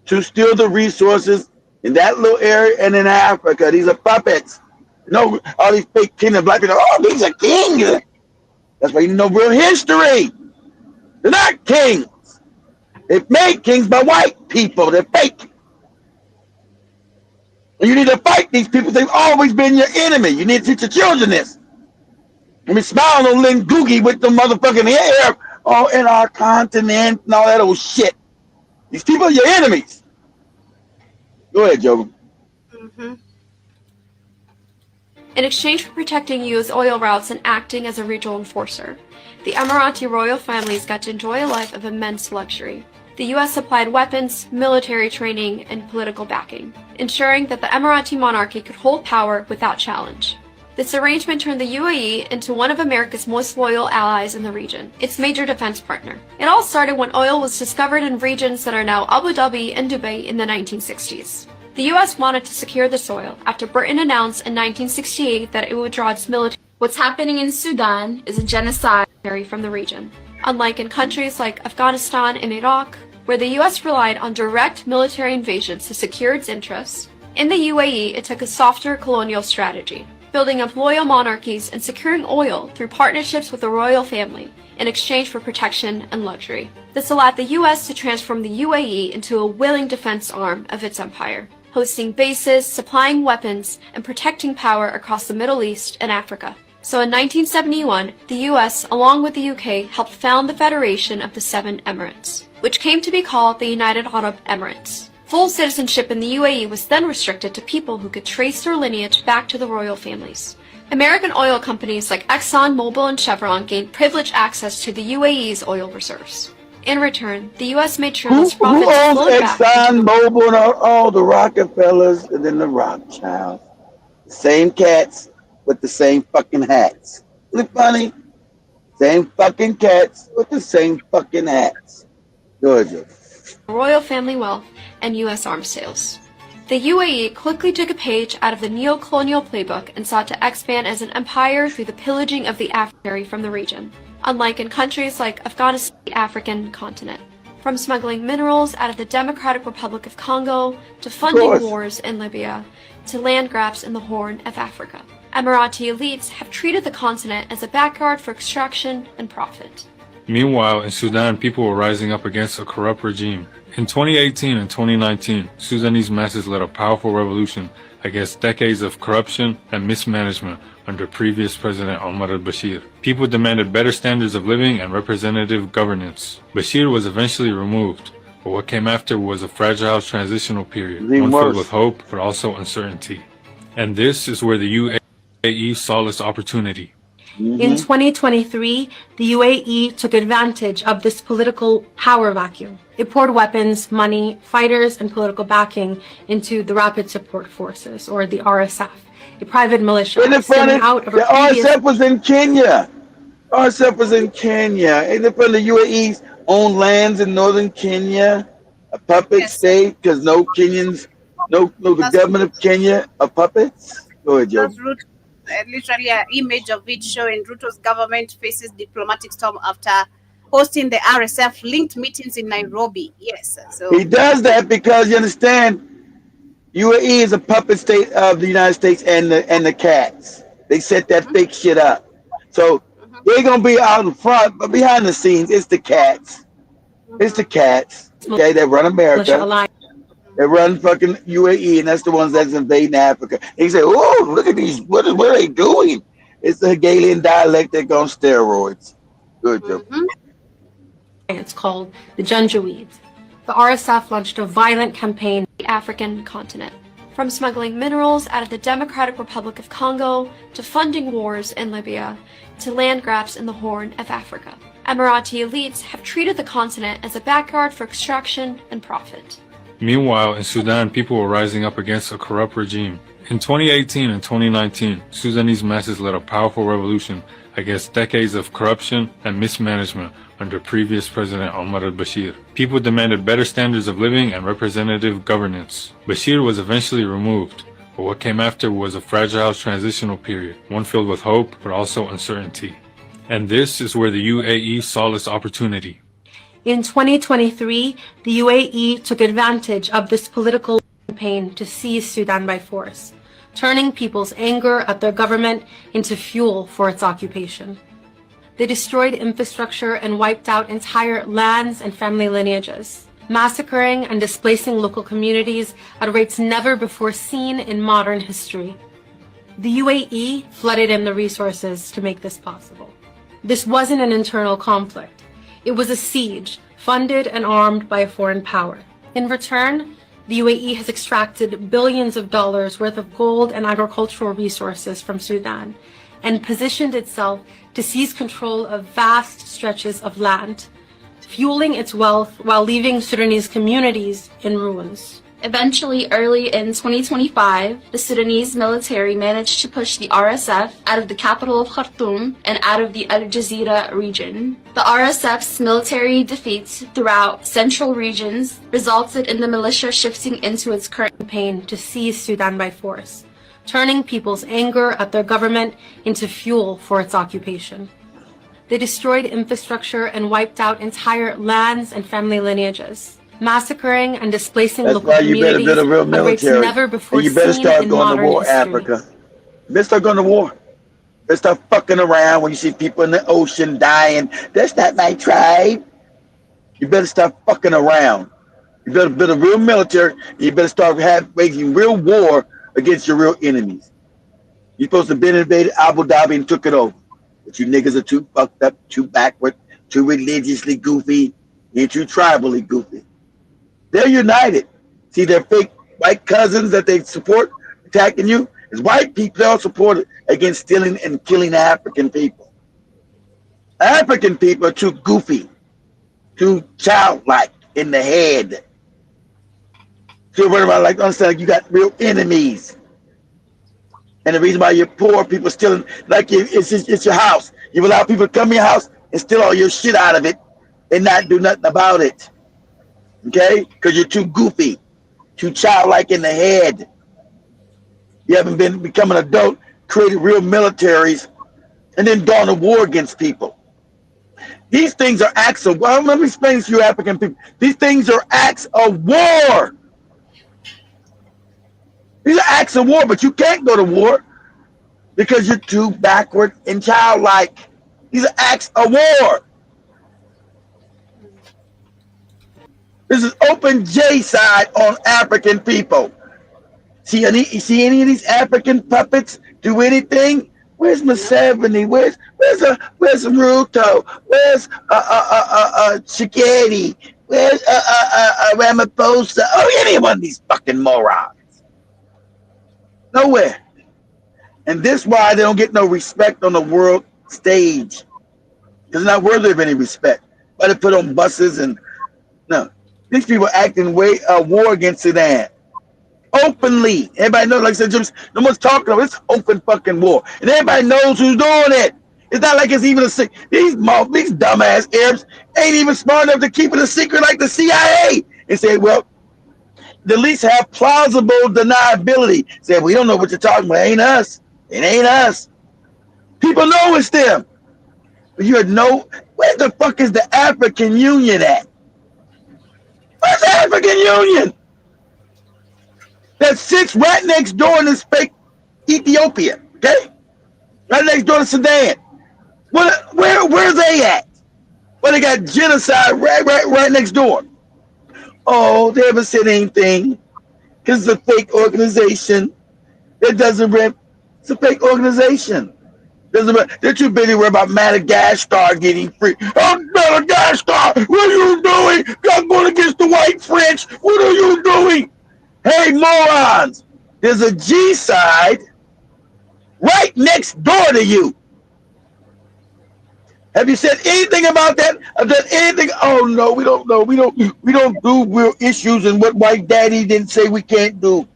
to steal the resources in that little area and in Africa. These are puppets. No, all these fake kingdoms, black people, oh, these are kings. That's why you know real history. They're not kings. They're made kings by white people. They're fake. And you need to fight these people. They've always been your enemy. You need to teach your children this. I mean, smile on Lynn Googie with the motherfucking hair all in our continent and all that old shit. These people are your enemies. Go ahead, Joe. Mm-hmm. In exchange for protecting U.S. oil routes and acting as a regional enforcer, the Emirati royal families got to enjoy a life of immense luxury. The U.S. supplied weapons, military training, and political backing, ensuring that the Emirati monarchy could hold power without challenge. This arrangement turned the UAE into one of America's most loyal allies in the region, its major defense partner. It all started when oil was discovered in regions that are now Abu Dhabi and Dubai in the 1960s. The U.S. wanted to secure this oil after Britain announced in 1968 that it would draw its military. What's happening in Sudan is a genocide from the region. Unlike in countries like Afghanistan and Iraq, where the U.S. relied on direct military invasions to secure its interests, in the UAE it took a softer colonial strategy, building up loyal monarchies and securing oil through partnerships with the royal family in exchange for protection and luxury. This allowed the U.S. to transform the UAE into a willing defense arm of its empire, hosting bases, supplying weapons, and protecting power across the Middle East and Africa. So in 1971, the U.S., along with the UK, helped found the Federation of the Seven Emirates, which came to be called the United Arab Emirates. Full citizenship in the UAE was then restricted to people who could trace their lineage back to the royal families. American oil companies like Exxon, Mobil, and Chevron gained privileged access to the UAE's oil reserves. In return, the U.S. made sure those profits flowed back. Exxon, Mobil, and all the Rockefellers, and then the Rothschilds. Same cats with the same fucking hats. Isn't it funny? Same fucking cats with the same fucking hats. Georgia. Royal family wealth and U.S. arms sales. The UAE quickly took a page out of the neo-colonial playbook and sought to expand as an empire through the pillaging of the African from the region, unlike in countries like Afghanistan, the African continent. From smuggling minerals out of the Democratic Republic of Congo, to funding wars in Libya, to land grabs in the Horn of Africa. Emirati elites have treated the continent as a backyard for extraction and profit. Meanwhile, in Sudan, people were rising up against a corrupt regime. In 2018 and 2019, Sudanese masses led a powerful revolution against decades of corruption and mismanagement under previous President Omar al-Bashir. People demanded better standards of living and representative governance. Bashir was eventually removed, but what came after was a fragile transitional period, one filled with hope but also uncertainty. And this is where the UAE saw its opportunity. In 2023, the UAE took advantage of this political power vacuum. It poured weapons, money, fighters, and political backing into the Rapid Support Forces, or the RSF, a private militia stemming out of a previous... RSF was in Kenya. RSF was in Kenya. Isn't it from the UAE's own lands in northern Kenya? A puppet state, because no Kenyans, the government of Kenya are puppets? Go ahead, Joe. Literally an image of it showing Ruto's government faces diplomatic storm after hosting the RSF linked meetings in Nairobi. Yes. So He does that because you understand, UAE is a puppet state of the United States and the cats. They set that fake shit up. So they're gonna be out in front, but behind the scenes, it's the cats. It's the cats. Okay, they run America. They run fucking UAE, and that's the ones that's invading Africa. They say, "Oh, look at these! What are they doing?" It's the Hegelian dialectic on steroids. Good job. It's called the Janjaweeds. The RSF launched a violent campaign the African continent, from smuggling minerals out of the Democratic Republic of Congo to funding wars in Libya to land grabs in the Horn of Africa. Emirati elites have treated the continent as a backyard for extraction and profit. Meanwhile, in Sudan, people were rising up against a corrupt regime. In 2018 and 2019, Sudanese masses led a powerful revolution against decades of corruption and mismanagement under previous President Omar al-Bashir. People demanded better standards of living and representative governance. Bashir was eventually removed, but what came after was a fragile transitional period, one filled with hope but also uncertainty. And this is where the UAE saw its opportunity. In 2023, the UAE took advantage of this political campaign to seize Sudan by force, turning people's anger at their government into fuel for its occupation. They destroyed infrastructure and wiped out entire lands and family lineages, massacring and displacing local communities at rates never before seen in modern history. The UAE flooded in the resources to make this possible. This wasn't an internal conflict. It was a siege, funded and armed by a foreign power. In return, the UAE has extracted billions of dollars worth of gold and agricultural resources from Sudan and positioned itself to seize control of vast stretches of land, fueling its wealth while leaving Sudanese communities in ruins. Eventually, early in 2025, the Sudanese military managed to push the RSF out of the capital of Khartoum and out of the Al Jazeera region. The RSF's military defeats throughout central regions resulted in the militia shifting into its current campaign to seize Sudan by force, turning people's anger at their government into fuel for its occupation. They destroyed infrastructure and wiped out entire lands and family lineages, massacring and displacing local communities at rates never before and you better seen start in going to modern war, history. Africa. You better start going to war. Better start fucking around when you see people in the ocean dying. That's not my tribe. You better start fucking around. You better build a real military. You better start waging real war against your real enemies. You're supposed to have been invaded Abu Dhabi and took it over. But you niggas are too fucked up, too backward, too religiously goofy, and too tribally goofy. They're united. See their fake white cousins that they support attacking you? It's white people they all support against stealing and killing African people. African people are too goofy, too childlike in the head. So what about like understand you got real enemies. And the reason why you're poor, people stealing, like it's your house. You allow people to come in your house and steal all your shit out of it and not do nothing about it. Okay? Because you're too goofy, too childlike in the head. You haven't become an adult, created real militaries, and then gone to war against people. These things are acts of war. Let me explain this to you African people. These things are acts of war. These are acts of war, but you can't go to war because you're too backward and childlike. These are acts of war. This is open genocide on African people. See any of these African puppets do anything? Where's Museveni? Where's Ruto? Where's Chikedi? Where's Ramaphosa? Oh, any one of these fucking morons. Nowhere. And this is why they don't get no respect on the world stage. Because they're not worthy of any respect. Why they put on buses and no. These people acting war against Sudan. Openly. Everybody knows, like I said, no one's talking about it. It's open fucking war. And everybody knows who's doing it. It's not like it's even a secret. These dumbass Arabs ain't even smart enough to keep it a secret like the CIA. And say, well, at least have plausible deniability. Say, we don't know what you're talking about. It ain't us. It ain't us. People know it's them. You had no. Where the fuck is the African Union at? Where's the African Union? That sits right next door in this fake Ethiopia, okay? Right next door to Sudan. Where's they at? Well, they got genocide right next door. Oh, they haven't said anything because it's a fake organization. It doesn't rep. It's a fake organization. They're too busy worried about Madagascar getting free. Oh, Madagascar, what are you doing? I'm going against the white French. What are you doing? Hey, morons, there's a G-side right next door to you. Have you said anything about that? Have done anything? Oh no, we don't know. We don't do real issues and what white daddy didn't say we can't do.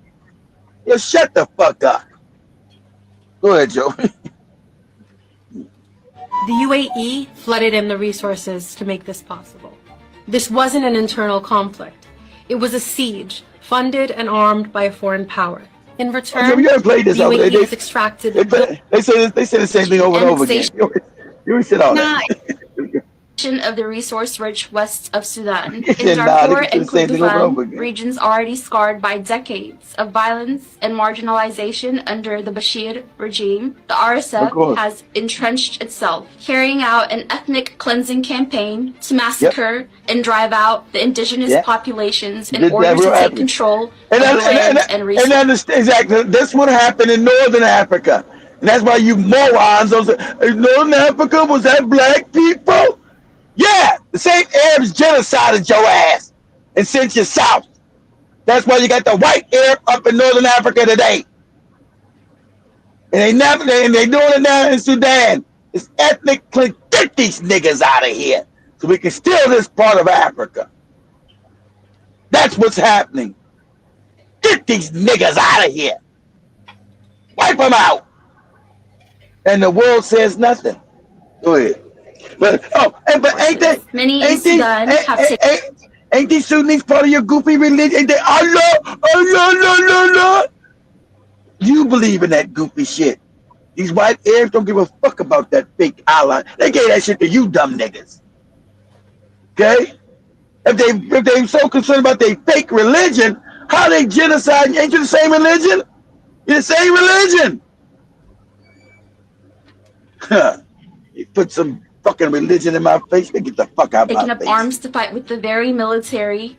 Yeah, shut the fuck up. Go ahead, Joe. The UAE flooded in the resources to make this possible. This wasn't an internal conflict. It was a siege, funded and armed by a foreign power. In return, we gotta play this the over. UAE has extracted... They say the same thing over and over again. You said all that. Of the resource-rich west of Sudan. In Darfur and Kordofan, regions already scarred by decades of violence and marginalization under the Bashir regime, the RSF has entrenched itself, carrying out an ethnic cleansing campaign to massacre and drive out the indigenous populations in order to take control of the land and resources. Exactly. That's what happened in Northern Africa. And that's why you morons, Northern Africa was that black people? Yeah, the same Arabs genocided your ass and sent you south. That's why you got the white Arab up in Northern Africa today. And they doing it now in Sudan. It's ethnic clean. Get these niggas out of here so we can steal this part of Africa. That's what's happening. Get these niggas out of here. Wipe them out. And the world says nothing. Go ahead. But ain't these Sudanese part of your goofy religion? Ain't they Allah? You believe in that goofy shit. These white Arabs don't give a fuck about that fake Allah. They gave that shit to you dumb niggas. Okay? If they so concerned about their fake religion, how they genocide? Ain't you the same religion? You're the same religion. Huh. You put some fucking religion in my face, they get the fuck out of my face. Taking up arms to fight with the very military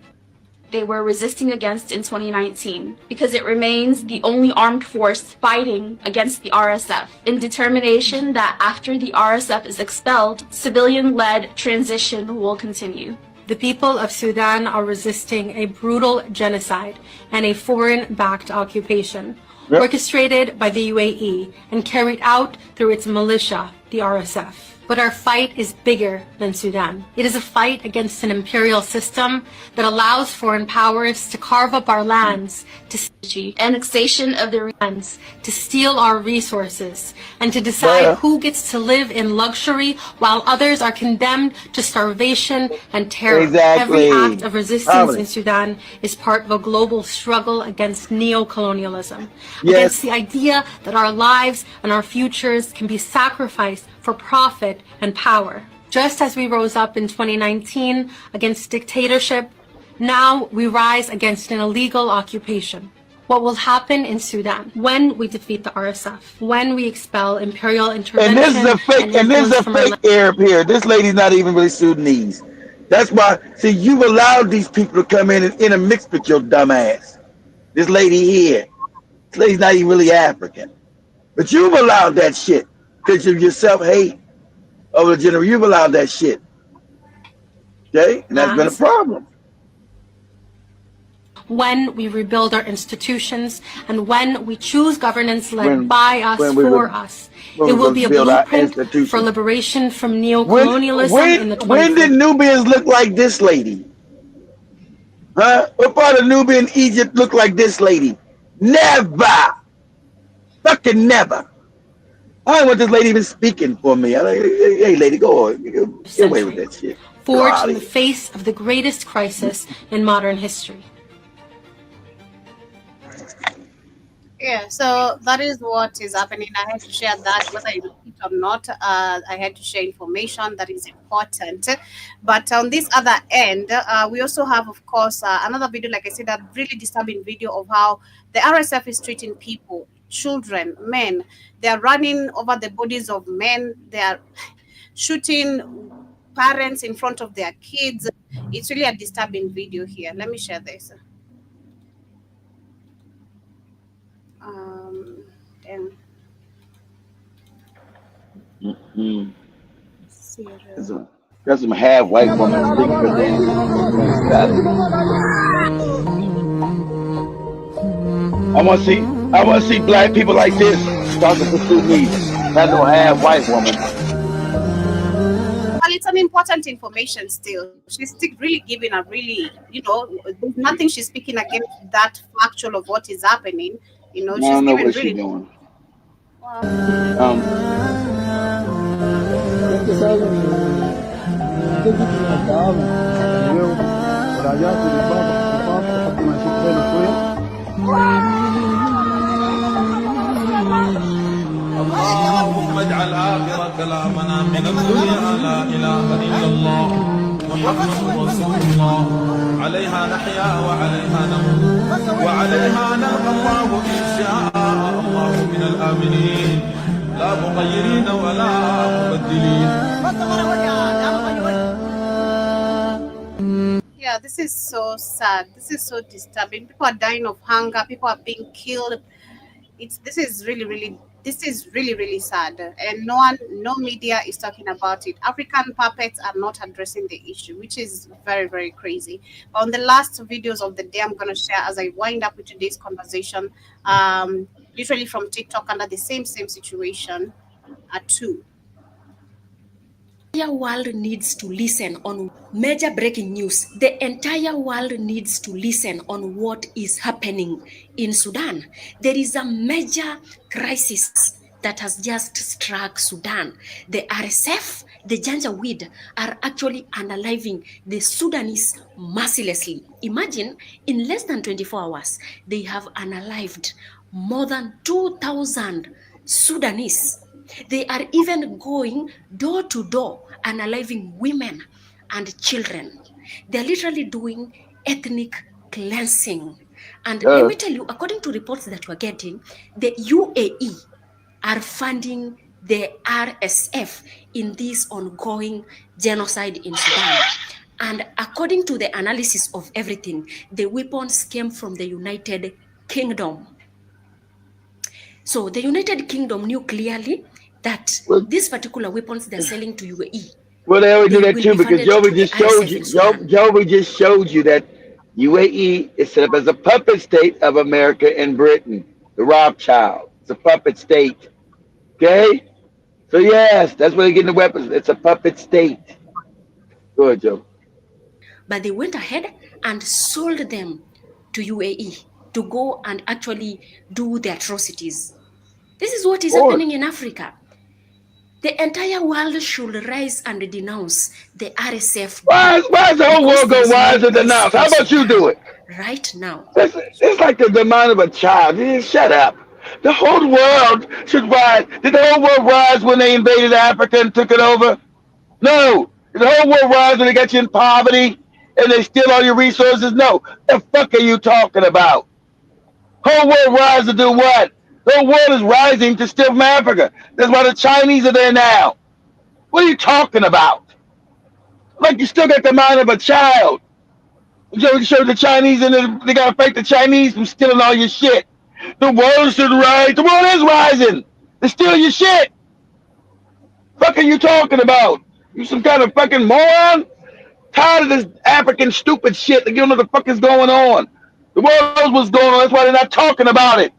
they were resisting against in 2019, because it remains the only armed force fighting against the RSF, in determination that after the RSF is expelled, civilian-led transition will continue. The people of Sudan are resisting a brutal genocide and a foreign-backed occupation, orchestrated by the UAE and carried out through its militia, the RSF. But our fight is bigger than Sudan. It is a fight against an imperial system that allows foreign powers to carve up our lands, to annexation of the lands, to steal our resources, and to decide who gets to live in luxury while others are condemned to starvation and terror. Every act of resistance in Sudan is part of a global struggle against neo-colonialism, against the idea that our lives and our futures can be sacrificed for profit and power. Just as we rose up in 2019 against dictatorship, now we rise against an illegal occupation. What will happen in Sudan when we defeat the RSF, when we expel imperial intervention? And this is a fake Arab here. This lady's not even really Sudanese. That's why, see, you've allowed these people to come in and intermix with your dumb ass. This lady here, this lady's not even really African. But you've allowed that shit. Because of your self-hate over the general, you've allowed that shit. Okay? And that's been a problem. When we rebuild our institutions and when we choose governance led by us, for us, it will be a blueprint for liberation from neo-colonialism in the 20th. When did Nubians look like this lady? Huh? What part of Nubian Egypt look like this lady? Never. Fucking never. I don't want this lady even speaking for me. I'm like, hey, lady, go on. Get away with that shit. Forged in the face of the greatest crisis in modern history. Yeah, so that is what is happening. I have to share that, whether you or not. I had to share information that is important. But on this other end, we also have, of course, another video, like I said, a really disturbing video of how the RSF is treating people, children, men. They are running over the bodies of men. They are shooting parents in front of their kids. It's really a disturbing video here. Let me share this. And Got some half white woman speaking for them. I want to see black people like this talking to Sudanese. Not no half white woman. well, it's an important information still. She's still really giving a really, there's nothing she's speaking against that factual of what is happening. I She's don't know giving what really. she's doing. اللهم اجعل آخر كلامنا من الدنيا لا إله إلا الله محمد رسول الله عليها نحيا وعليها نموت وعليها نلقى الله إن شاء الله من الآمنين لا مغيرين ولا مبدلين. Yeah, this is so sad. This is so disturbing. People are dying of hunger. People are being killed. This is really sad, and no media is talking about it. African puppets are not addressing the issue, which is very, very crazy. But on the last videos of the day, I'm going to share as I wind up with today's conversation, literally from TikTok, under the same situation are two. The entire world needs to listen on major breaking news. The entire world needs to listen on what is happening in Sudan. There is a major crisis that has just struck Sudan. The RSF, the Janjaweed, are actually unaliving the Sudanese mercilessly. Imagine, in less than 24 hours, they have unalived more than 2,000 Sudanese. They are even going door to door and unaliving women and children. They're literally doing ethnic cleansing. And let me tell you, according to reports that we're getting, the UAE are funding the RSF in this ongoing genocide in Sudan. And according to the analysis of everything, the weapons came from the United Kingdom. So the United Kingdom knew clearly that these particular weapons they're selling to UAE. Well, they always do that too, because Jovi just showed you that UAE is set up as a puppet state of America and Britain, the Rothschild. It's a puppet state. Okay? So yes, that's where they're getting the weapons. It's a puppet state. Go ahead, Joe. But they went ahead and sold them to UAE to go and actually do the atrocities. This is what is happening in Africa. The entire world should rise and denounce the RSF. Why is the whole world go rise and denounce? How about you do it? Right now. It's like the demand of a child. Shut up. The whole world should rise. Did the whole world rise when they invaded Africa and took it over? No. Did the whole world rise when they got you in poverty and they steal all your resources? No. The fuck are you talking about? Whole world rise to do what? The whole world is rising to steal from Africa. That's why the Chinese are there now. What are you talking about? Like you still got the mind of a child. You show the Chinese and they gotta fight the Chinese from stealing all your shit. The world should rise. The world is rising. They steal your shit. Fuck are you talking about? You some kind of fucking moron? Tired of this African stupid shit. Like you don't know what the fuck is going on. The world knows what's going on. That's why they're not talking about it.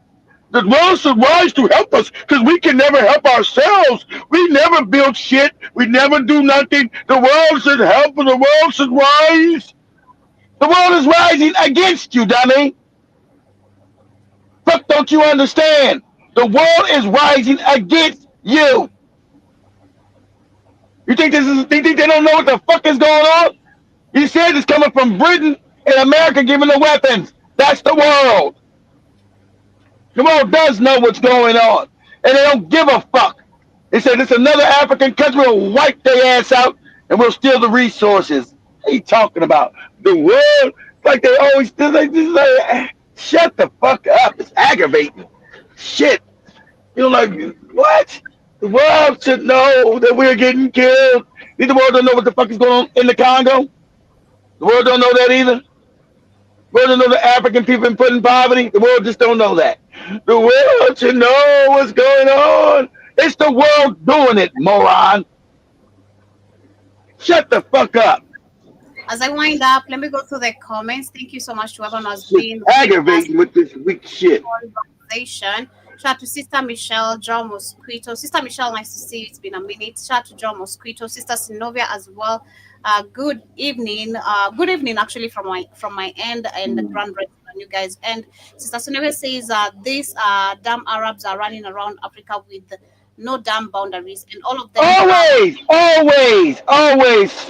The world should rise to help us because we can never help ourselves. We never build shit. We never do nothing. The world should help and the world should rise. The world is rising against you, dummy. Fuck, don't you understand? The world is rising against you. You think they don't know what the fuck is going on? You said it's coming from Britain and America giving the weapons. That's the world. The world does know what's going on, and they don't give a fuck. They said it's another African country will wipe their ass out and we'll steal the resources. What are you talking about? The world, like they always do. Like, this is like, shut the fuck up. It's aggravating. Shit. You're like, what? The world should know that we're getting killed. The world don't know what the fuck is going on in the Congo. The world don't know that either. The world don't know the African people been put in poverty. The world just don't know that. The world should know what's going on. It's the world doing it, moron. Shut the fuck up. As I wind up, let me go through the comments. Thank you so much to everyone who has been aggravating with this weak shit. Conversation. Shout out to Sister Michelle, John Mosquito. Sister Michelle, nice to see you. It's been a minute. Shout out to John Mosquito, Sister Sinovia as well. Good evening. Good evening, actually, from my end and the grand rising on you guys. And Sister Sinovia says these damn Arabs are running around Africa with no damn boundaries, and all of them always,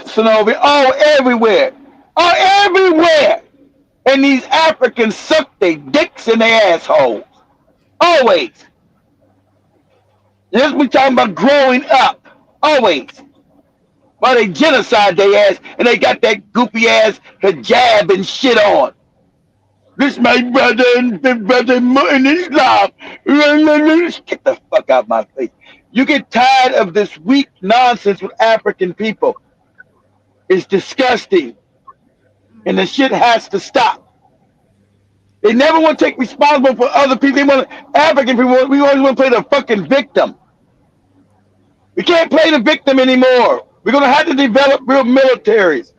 Sinovia. Oh, everywhere. Oh, everywhere. And these Africans suck their dicks in their assholes. Always. This we talking about growing up. Always. While they genocide their ass and they got that goofy ass hijab and shit on. This my brother and the brother in Islam. Get the fuck out of my face. You get tired of this weak nonsense with African people. It's disgusting. And the shit has to stop. They never want to take responsibility for other people. They want African people. We always want to play the fucking victim. We can't play the victim anymore. We're gonna have to develop real militaries.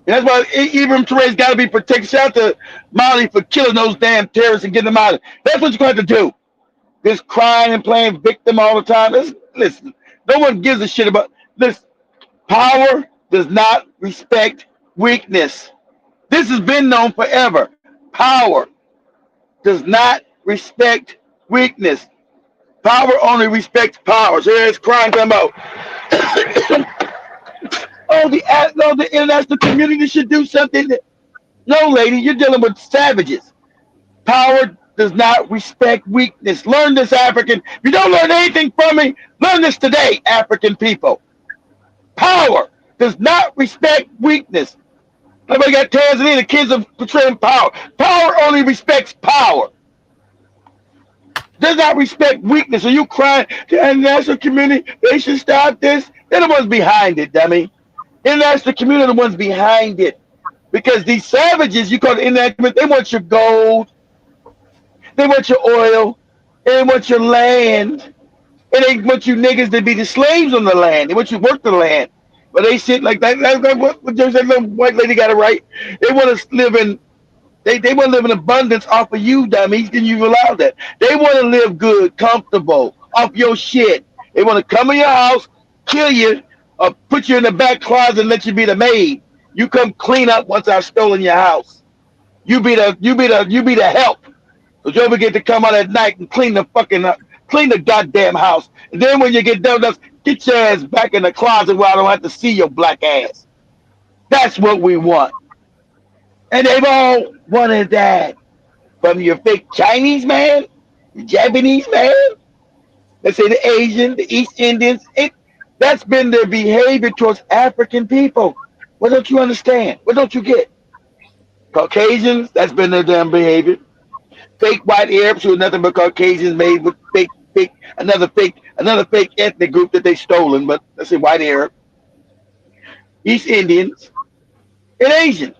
And that's why Ibram Touré's got to be protected. Shout out to Mali for killing those damn terrorists and getting them out. That's what you're going to have to do. This crying and playing victim all the time. Listen, no one gives a shit about this. Power does not respect weakness. This has been known forever. Power does not respect weakness. Power only respects power. So there's crying talking about the international community should do something. No, lady, you're dealing with savages. Power does not respect weakness. Learn this, African. If you don't learn anything from me, learn this today, African people. Power does not respect weakness. Everybody got Tanzania, the kids are portraying power. Power only respects power. Does not respect weakness. Are you crying? The international community, they should stop this. They're the ones behind it, dummy. International community are the ones behind it. Because these savages, you call the international community, they want your gold. They want your oil. They want your land. And they want you niggas to be the slaves on the land. They want you to work the land. But they shit like that. What that little white lady got it right. They want us to live in. They want to live in abundance off of you, dummies. Can you allow that? They want to live good, comfortable, off your shit. They want to come in your house, kill you, or put you in the back closet and let you be the maid. You come clean up once I've stolen your house. You be the help. So you ever get to come out at night and clean the goddamn house. And then when you get done, get your ass back in the closet where I don't have to see your black ass. That's what we want. And they've all wanted that. From your fake Chinese man, the Japanese man, let's say the Asian, the East Indians. That's been their behavior towards African people. What don't you understand? What don't you get? Caucasians, that's been their damn behavior. Fake white Arabs who are nothing but Caucasians made with another fake ethnic group that they stolen, but let's say white Arab. East Indians and Asians.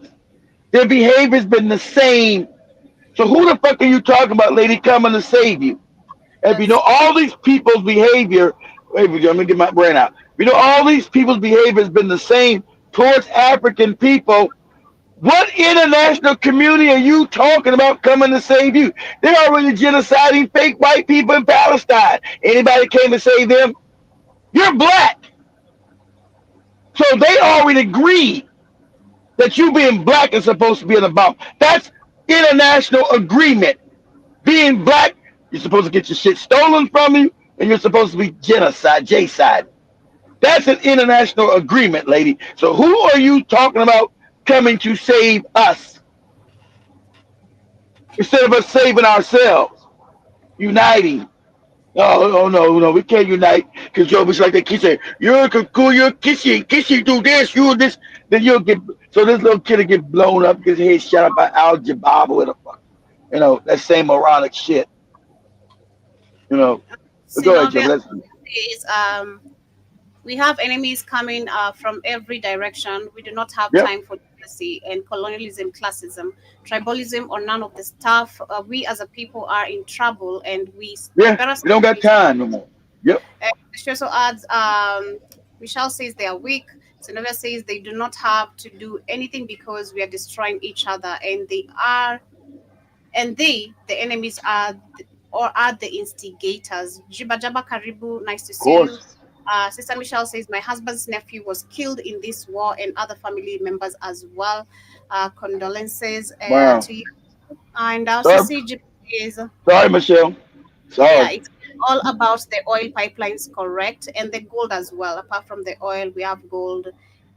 Their behavior's been the same. So who the fuck are you talking about, lady, coming to save you? And if you know all these people's behavior, wait, let me get my brain out. If you know all these people's behavior has been the same towards African people, what international community are you talking about coming to save you? They're already genociding fake white people in Palestine. Anybody came to save them? You're black. So they already agreed that you being black is supposed to be an bomb. That's international agreement. Being black, you're supposed to get your shit stolen from you, and you're supposed to be J-side. That's an international agreement, lady. So who are you talking about coming to save us? Instead of us saving ourselves, uniting, No, we can't unite because Joe was like that kid said, you're cool, you're kissy, do this, you this, then you'll get, so this little kid will get blown up, get his head shot up by Al Jababa with a fuck, that same moronic shit, But go ahead, Joe, Synovia let's, is we have enemies coming from every direction. We do not have yep, time for jealousy and colonialism, classism, tribalism, or none of the stuff. We as a people are in trouble, and we yeah, better we don't stop got this. time no more. Yep, She also adds, Michelle says they are weak. Synovia says they do not have to do anything because we are destroying each other, the enemies, or are the instigators. Jiba Jaba Karibu, nice to of see you. course. Sister Michelle says, my husband's nephew was killed in this war and other family members as well. Condolences Wow. to you. And Sorry, Sissy Jiba is, sorry, Michelle. yeah, Sorry. it's all about the oil pipelines, correct? And the gold as well. Apart from the oil, we have gold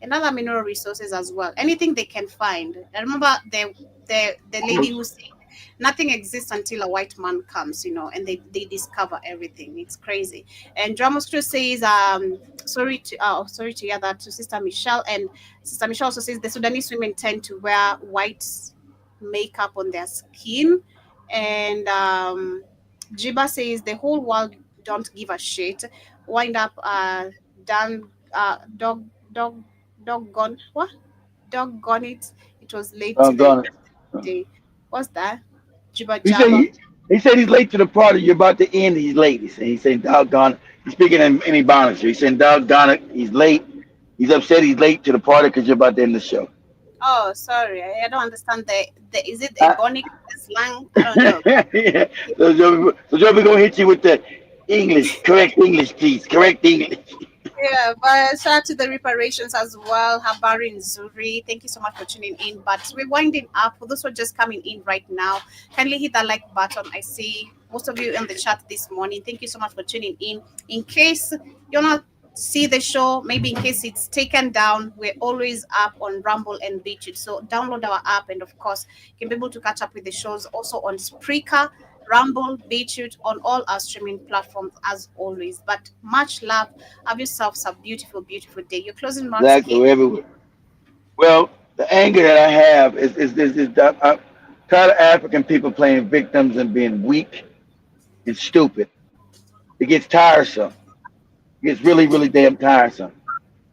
and other mineral resources as well. Anything they can find. I remember the lady who said nothing exists until a white man comes, and they discover everything. It's crazy. And Dramostro says, sorry to hear that to Sister Michelle. And Sister Michelle also says the Sudanese women tend to wear white makeup on their skin. And Jiba says the whole world don't give a shit. Wind up done dog doggone what? Doggone it. It was late to the Doggone it. day. What's that? Jiba He said Jaba. he said he's late to the party. You're about to end. He's late. He's saying doggone it. He's speaking in Ebonics. He's saying doggone it. He's late. He's upset. He's late to the party because you're about to end the show. Oh, sorry. I don't understand the is it Uh, Ebonic slang? I don't know. yeah. So Joe, gonna hit you with the English. Correct English, please. Correct English. Yeah, but shout out to the reparations as well. Habari Nzuri. Thank you so much for tuning in. But we're winding up. For those who are just coming in right now, kindly hit that like button. I see most of you in the chat this morning. Thank you so much for tuning in. In case you're not see the show, maybe in case it's taken down, we're always up on Rumble and Beach. So download our app, and of course, you can be able to catch up with the shows also on Spreaker, Rumble, Beachute, on all our streaming platforms as always. But much love. Have yourselves a beautiful, beautiful day. Your closing remarks, Exactly. King. We're everywhere. Well, the anger that I have is that I'm tired of African people playing victims and being weak and stupid. It gets tiresome. It gets really, really damn tiresome.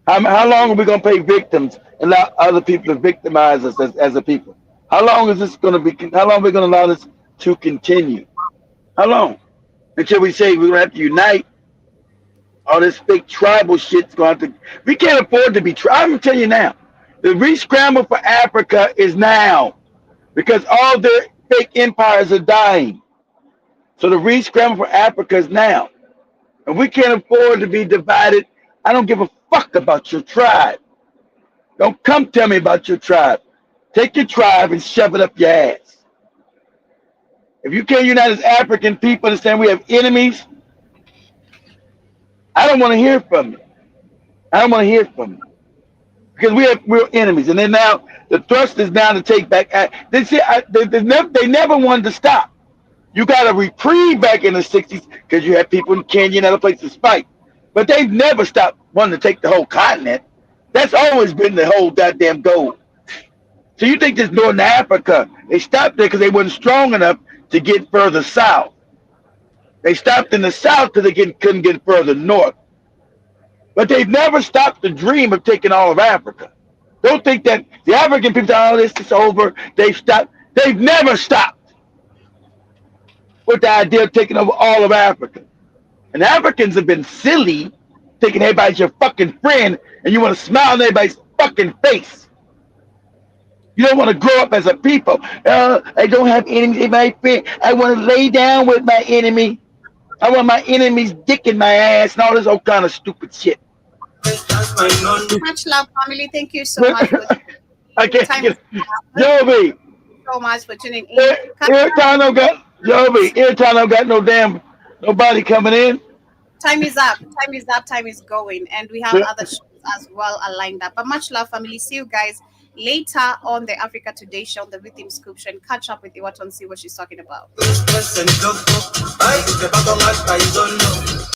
How long are we going to play victims and allow other people to victimize us as a people? How long is this going to be? How long are we going to allow this to continue? How long? Until we say we're going to have to unite. All this fake tribal shit's going to. We can't afford to be. I'm going to tell you now. The re-scramble for Africa is now because all their fake empires are dying. So the re-scramble for Africa is now. And we can't afford to be divided. I don't give a fuck about your tribe. Don't come tell me about your tribe. Take your tribe and shove it up your ass. If you can't unite as African people, understand we have enemies, I don't want to hear from you. I don't want to hear from you. Because we have real enemies. And then now the thrust is now to take back. They never wanted to stop. You got a reprieve back in the 60s because you had people in Kenya and other places fight. But they've never stopped wanting to take the whole continent. That's always been the whole goddamn goal. So you think this Northern Africa, they stopped there because they weren't strong enough to get further south. They stopped in the south because they couldn't get further north. But they've never stopped the dream of taking all of Africa. Don't think that the African people say, oh, this is over. They've stopped. They've never stopped with the idea of taking over all of Africa. And Africans have been silly, thinking everybody's your fucking friend, and you want to smile in everybody's fucking face. You don't want to grow up as a people. I don't have enemies in my friend. I want to lay down with my enemy. I want my enemy's dick in my ass and all this old kind of stupid shit. Much love, family. Thank you so much for I can't time. get Joby. So much for tuning in. Every time I got nobody coming in. Time is up. Time is up. Time is going, and we have other shows as well lined up. But much love, family. See you guys later on the Africa Today show, on the Victim Scoop show, and catch up with Iwata and see what she's talking about.